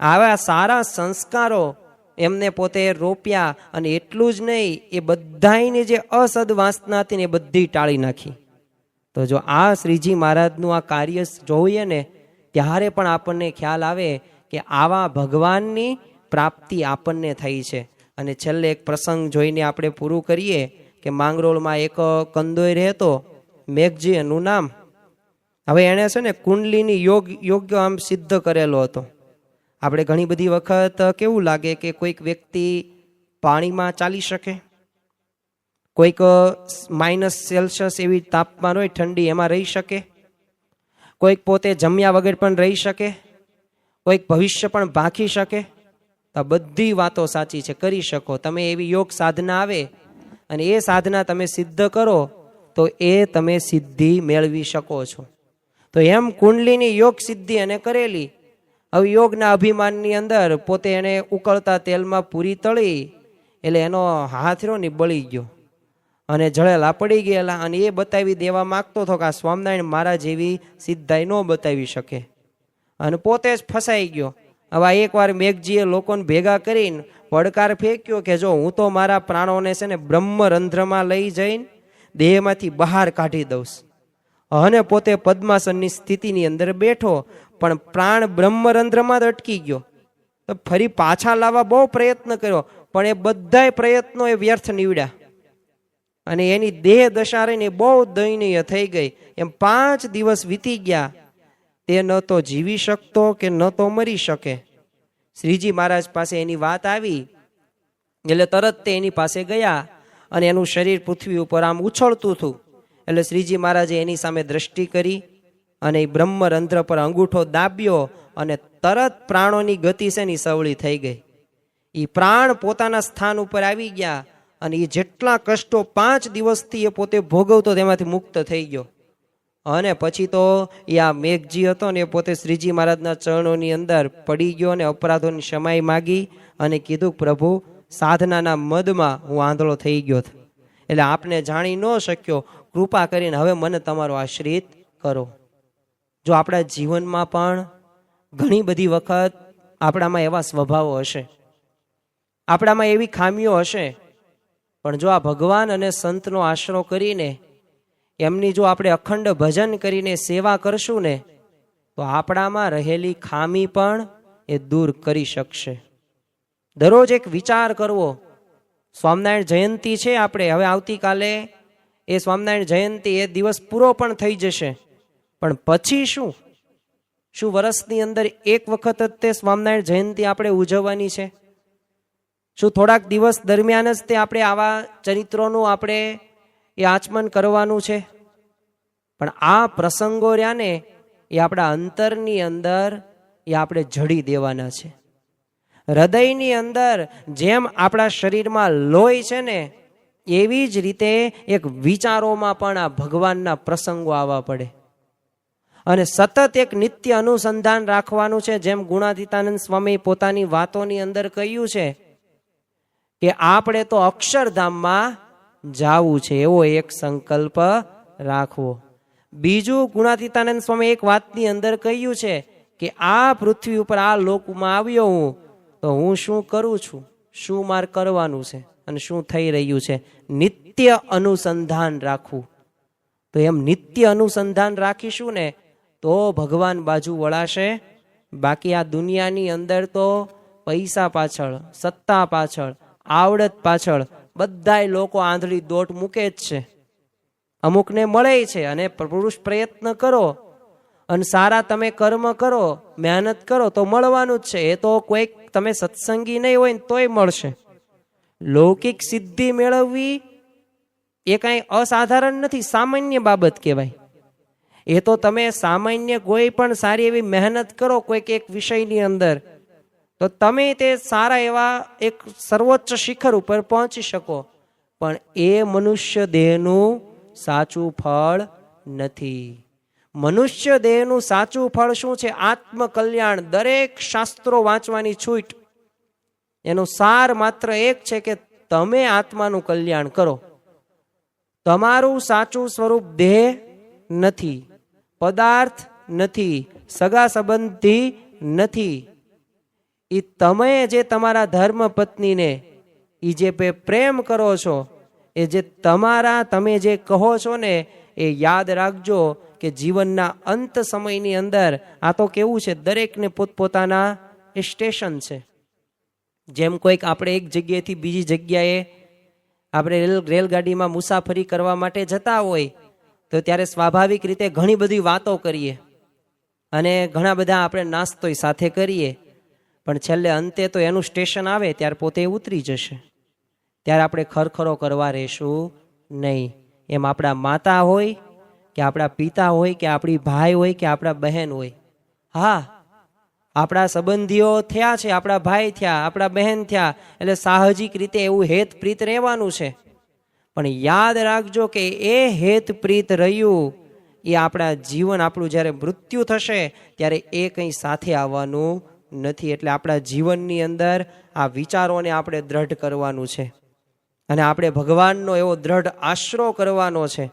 આવા સારા સંસ્કારો એમને પોતે રોપ્યા. અને એટલું જ નહીં, એ બધાની જે અસદવાસના હતી ને એ બધી ટાળી નાખી. તો જો આ શ્રીજી મહારાજનું આ કાર્ય જોઈએ ને ત્યારે પણ આપણને ખ્યાલ આવે કે આવા ભગવાનની પ્રાપ્તિ આપણને થઈ છે. અને છેલ્લે એક પ્રસંગ જોઈને આપણે પૂરું કરીએ કે માંગરોળમાં એક કંદોય રહેતો, મેઘજી એનું નામ. હવે એણે છે ને કુંડલીની યોગ્ય આમ સિદ્ધ કરેલો હતો. આપણે ઘણી બધી વખત કેવું લાગે કે કોઈક વ્યક્તિ પાણીમાં ચાલી શકે, કોઈક -°C એવી તાપમાન હોય ઠંડી, એમાં રહી શકે, કોઈક પોતે જમ્યા વગર પણ રહી શકે, કોઈક ભવિષ્ય પણ ભાંખી શકે. તો બધી વાતો સાચી છે, કરી શકો તમે. એવી યોગ સાધના આવે અને એ સાધના તમે સિદ્ધ કરો તો એ તમે સિદ્ધિ મેળવી શકો છો. તો એમ કુંડલીની યોગ સિદ્ધિ એને કરેલી. હવે યોગના અભિમાનની અંદર પોતે એને ઉકળતા તેલમાં પૂરી તળી, એટલે એનો હાથ રહ્યો ને બળી ગયો અને જળેલા પડી ગયેલા. અને એ બતાવી દેવા માગતો હતો કે આ સ્વામિનારાયણ મહારાજ જેવી સિદ્ધાઈ ન બતાવી શકે, અને પોતે જ ફસાઈ ગયો. હવે એકવાર મેઘજીએ લોકોને ભેગા કરીને પડકાર ફેંક્યો કે જો હું તો મારા પ્રાણોને છે ને બ્રહ્મરંધ્રમાં લઈ જઈને દેહમાંથી બહાર કાઢી દઉં. અને પોતે પદ્માસનની સ્થિતિની અંદર બેઠો, પણ પ્રાણ બ્રહ્મરંધ્રમાં જ અટકી ગયો. તો ફરી પાછા લાવવા બહુ પ્રયત્ન કર્યો, પણ એ બધાય પ્રયત્નો એ વ્યર્થ નીવડ્યા. અને એની દેહ દશા રહીને બહુ દયનીય થઈ ગઈ. એમ 5 દિવસ વીતી ગયા. તે ન તો જીવી શકતો કે ન તો મરી શકે. શ્રીજી મહારાજ પાસે એની વાત આવી એટલે તરત તે એની પાસે ગયા, અને એનું શરીર પૃથ્વી ઉપર આમ ઉછળતું હતું. એટલે શ્રીજી મહારાજે એની સામે દ્રષ્ટિ કરી અને એ બ્રહ્મરંધ્ર પર અંગૂઠો દાબ્યો, અને તરત પ્રાણોની ગતિ છે ને સવળી થઈ ગઈ. એ પ્રાણ પોતાના સ્થાન ઉપર આવી ગયા, અને એ જેટલા કષ્ટો 5 દિવસથી એ પોતે ભોગવતો તેમાંથી મુક્ત થઈ ગયો. અને પછી તો એ આ મેઘજી હતો ને એ પોતે શ્રીજી મહારાજના ચરણોની અંદર પડી ગયો અને અપરાધોની ક્ષમાઈ માગી અને કીધું, પ્રભુ સાધનાના મદમાં હું આંધળો થઈ ગયો હતો, એટલે આપને જાણી ન શક્યો. કૃપા કરીને હવે મને તમારો આશ્રિત કરો. જો આપણા જીવનમાં પણ ઘણી બધી વખત આપણામાં એવા સ્વભાવો હશે, આપણામાં એવી ખામીઓ હશે, પણ જો આ ભગવાન અને સંતનો આશરો કરીને એમની જો આપણે અખંડ ભજન કરીને સેવા કરશું ને, તો આપણામાં રહેલી ખામી પણ એ દૂર કરી શકશે. દરરોજ એક વિચાર કરવો. સ્વામિનારાયણ જયંતિ છે આપણે હવે આવતીકાલે, એ સ્વામિનારાયણ જયંતિ એ દિવસ પૂરો પણ થઈ જશે, પણ પછી શું વર્ષની અંદર એક વખત જ તે સ્વામિનારાયણ જયંતિ આપણે ઉજવવાની છે? શું થોડાક દિવસ દરમિયાન જ તે આપણે આવા ચરિત્રોનું આપણે એ આચમન કરવાનું છે? પણ આ પ્રસંગો રહ્યા ને એ આપણા અંતરની અંદર એ આપણે જડી દેવાના છે. હૃદયની અંદર જેમ આપણા શરીરમાં લોહી છે ને, એવી જ રીતે એક વિચારોમાં પણ આ ભગવાનના પ્રસંગો આવવા પડે અને સતત એક નિત્ય અનુસંધાન રાખવાનું છે. જેમ ગુણાતીતાનંદ સ્વામી પોતાની વાતોની અંદર કહ્યું છે કે આપણે તો અક્ષરધામમાં જાવું છે, એવો એક સંકલ્પ રાખવો. બીજું ગુણાતીતાનંદ સ્વામી એક વાતની અંદર કહ્યું છે કે આ પૃથ્વી ઉપર આ લોકમાં આવ્યો હું, તો હું શું કરું છું, શું મારે કરવાનું છે અને શું થઈ રહ્યું છે, નિત્ય અનુસંધાન રાખવું. તો એમ નિત્ય અનુસંધાન રાખીશું ને તો ભગવાન બાજુ વળાશે. બાકી આ દુનિયાની અંદર તો પૈસા પાછળ, સત્તા પાછળ, આવડત પાછળ બધાય લોકો આંધળી દોટ મૂકે જ છે. અમુકને મળે છે અને પુરુષ પ્રયત્ન કરો અને સારા તમે કર્મ કરો, મહેનત કરો તો મળવાનું જ છે. એ તો કોઈક તમે સત્સંગી નહીં હોય ને તોય મળશે. લૌકિક સિદ્ધિ મેળવવી એ કાંઈ અસાધારણ નથી, સામાન્ય બાબત કહેવાય. એ તો તમે સામાન્ય કોઈ પણ સારી એવી મહેનત કરો કોઈક એક વિષયની અંદર, તો તમે તે સારા એવા એક સર્વોચ્ચ શિખર ઉપર પહોંચી શકો. પણ એ મનુષ્ય દેહનું સાચું ફળ નથી. મનુષ્ય દેહનું સાચું ફળ શું છે? આત્મકલ્યાણ. દરેક શાસ્ત્રો વાંચવાની છૂટ, એનો સાર માત્ર એક છે કે તમે આત્માનું કલ્યાણ કરો. તમારું સાચું સ્વરૂપ દેહ નથી, પદાર્થ નથી, સગા સંબંધી નથી. એ તમે જે તમારા ધર્મ પત્નીને એ જે પ્રેમ કરો છો, એ જે તમે જે કહો છો ને, એ યાદ રાખજો કે જીવનના અંત સમયની અંદર આ તો કેવું છે, દરેકને પોતપોતાના એ સ્ટેશન છે. જેમ કોઈક આપણે એક જગ્યાએથી બીજી જગ્યાએ આપણે રેલગાડીમાં મુસાફરી કરવા માટે જતા હોય તો ત્યારે સ્વાભાવિક રીતે ઘણી બધી વાતો કરીએ અને ઘણા બધા આપણે નાસ્તો સાથે કરીએ, પણ છેલ્લે અંતે તો એનું સ્ટેશન આવે ત્યારે પોતે ઉતરી જશે. ત્યારે આપણે ખરખરો કરવા રહેશું નહીં. એમ આપણા માતા હોય કે આપણા પિતા હોય કે આપણી ભાઈ હોય કે આપણા બહેન હોય, હા આપણા સંબંધીઓ થયા છે, આપણા ભાઈ થયા, આપણા બહેન થયા, એટલે સાહજિક રીતે એવું હેત પ્રીત રહેવાનું છે. પણ યાદ રાખજો કે એ હેત પ્રીત રહ્યું એ આપણા જીવન, આપણું જ્યારે મૃત્યુ થશે ત્યારે એ કંઈ સાથે આવવાનું નથી. એટલે આપણા જીવનની અંદર આ વિચારોને આપણે દ્રઢ કરવાનું છે અને આપણે ભગવાનનો એવો દ્રઢ આશરો કરવાનો છે.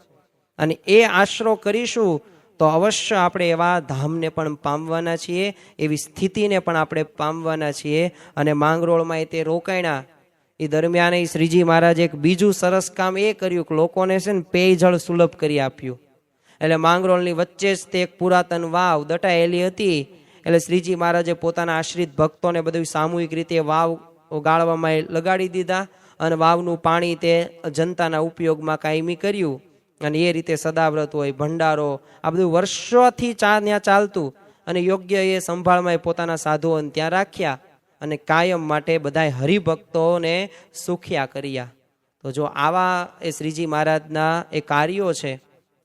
અને એ આશરો કરીશું તો અવશ્ય આપણે એવા ધામને પણ પામવાના છીએ, એવી સ્થિતિને પણ આપણે પામવાના છીએ. અને માંગરોળમાં એ તે રોકાણા એ દરમિયાન એ શ્રીજી મહારાજે એક બીજું સરસ કામ એ કર્યું કે લોકોને છે ને પેયજળ સુલભ કરી આપ્યું. એટલે માંગરોળની વચ્ચે જ તે એક પુરાતન વાવ દટાયેલી હતી. એટલે શ્રીજી મહારાજે પોતાના આશ્રિત ભક્તોને બધું સામૂહિક રીતે વાવ ગાળવામાં લગાડી દીધા અને વાવનું પાણી તે જનતાના ઉપયોગમાં કાયમી કર્યું. અને એ રીતે સદાવ્રત હોય, ભંડારો, આ બધું વર્ષોથી ત્યાં ચાલતું અને યોગ્ય એ સંભાળમાં પોતાના સાધુઓને ત્યાં રાખ્યા અને કાયમ માટે બધા હરિભક્તોને સુખ્યા કર્યા. તો જો આવા એ શ્રીજી મહારાજના એ કાર્યો છે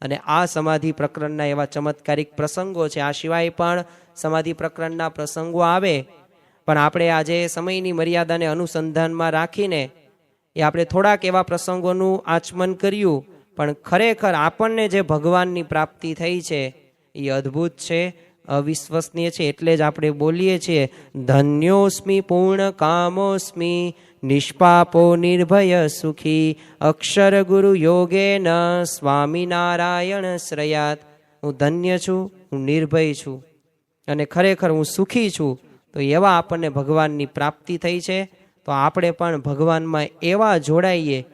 અને આ સમાધિ પ્રકરણના એવા ચમત્કારિક પ્રસંગો છે. આ સિવાય પણ સમાધિ પ્રકરણના પ્રસંગો આવે, પણ આપણે આજે સમયની મર્યાદાને અનુસંધાનમાં રાખીને એ આપણે થોડાક એવા પ્રસંગોનું આચમન કર્યું. પણ ખરેખર આપણને જે ભગવાનની પ્રાપ્તિ થઈ છે એ અદ્ભુત છે અવિશ્વસનીય છે એટલે જ આપણે બોલીએ છીએ ધન્યોસ્મિ પૂર્ણ કામોસ્મિ નિષ્પાપો નિર્ભય સુખી અક્ષર ગુરુ યોગેન સ્વામિનારાયણ શ્રયાત. હું ધન્ય છું, હું નિર્ભય છું અને ખરેખર હું સુખી છું. તો એવા આપણને ભગવાનની પ્રાપ્તિ થઈ છે. તો આપણે પણ ભગવાનમાં એવા જોડાઈએ.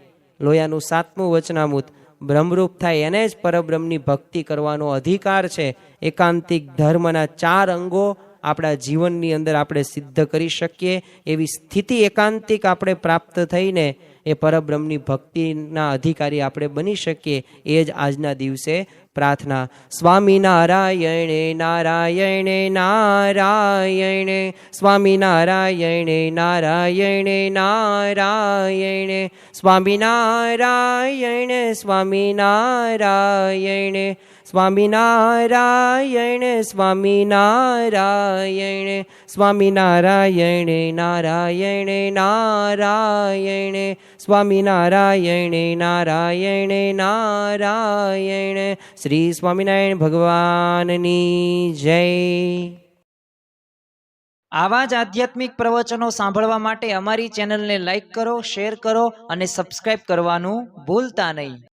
લોયાનું 7મું વચનામૃત બ્રહ્મરૂપ થાય એને જ પરબ્રહ્મની ભક્તિ કરવાનો અધિકાર છે. એકાંતિક ધર્મના 4 અંગો આપણા જીવનની અંદર આપણે સિદ્ધ કરી શકીએ એવી સ્થિતિ એકાંતિક આપણે પ્રાપ્ત થઈને એ પરબ્રહ્મની ભક્તિના અધિકારી આપણે બની શકીએ. એ જ આજના દિવસે પ્રાર્થના. સ્વામિનારાયણે નારાયણે નારાયણે સ્વામિનારાયણે નારાયણે નારાયણે સ્વામિનારાયણ સ્વામિનારાયણ સ્વામિનારાયણ સ્વામિનારાયણ સ્વામિનારાયણ નારાયણ નારાયણ સ્વામિનારાયણ નારાયણ નારાયણ. શ્રી સ્વામિનારાયણ ભગવાનની જય. આવા જ આધ્યાત્મિક પ્રવચનો સાંભળવા માટે અમારી ચેનલને લાઈક કરો, શેર કરો અને સબસ્ક્રાઇબ કરવાનું ભૂલતા નહીં.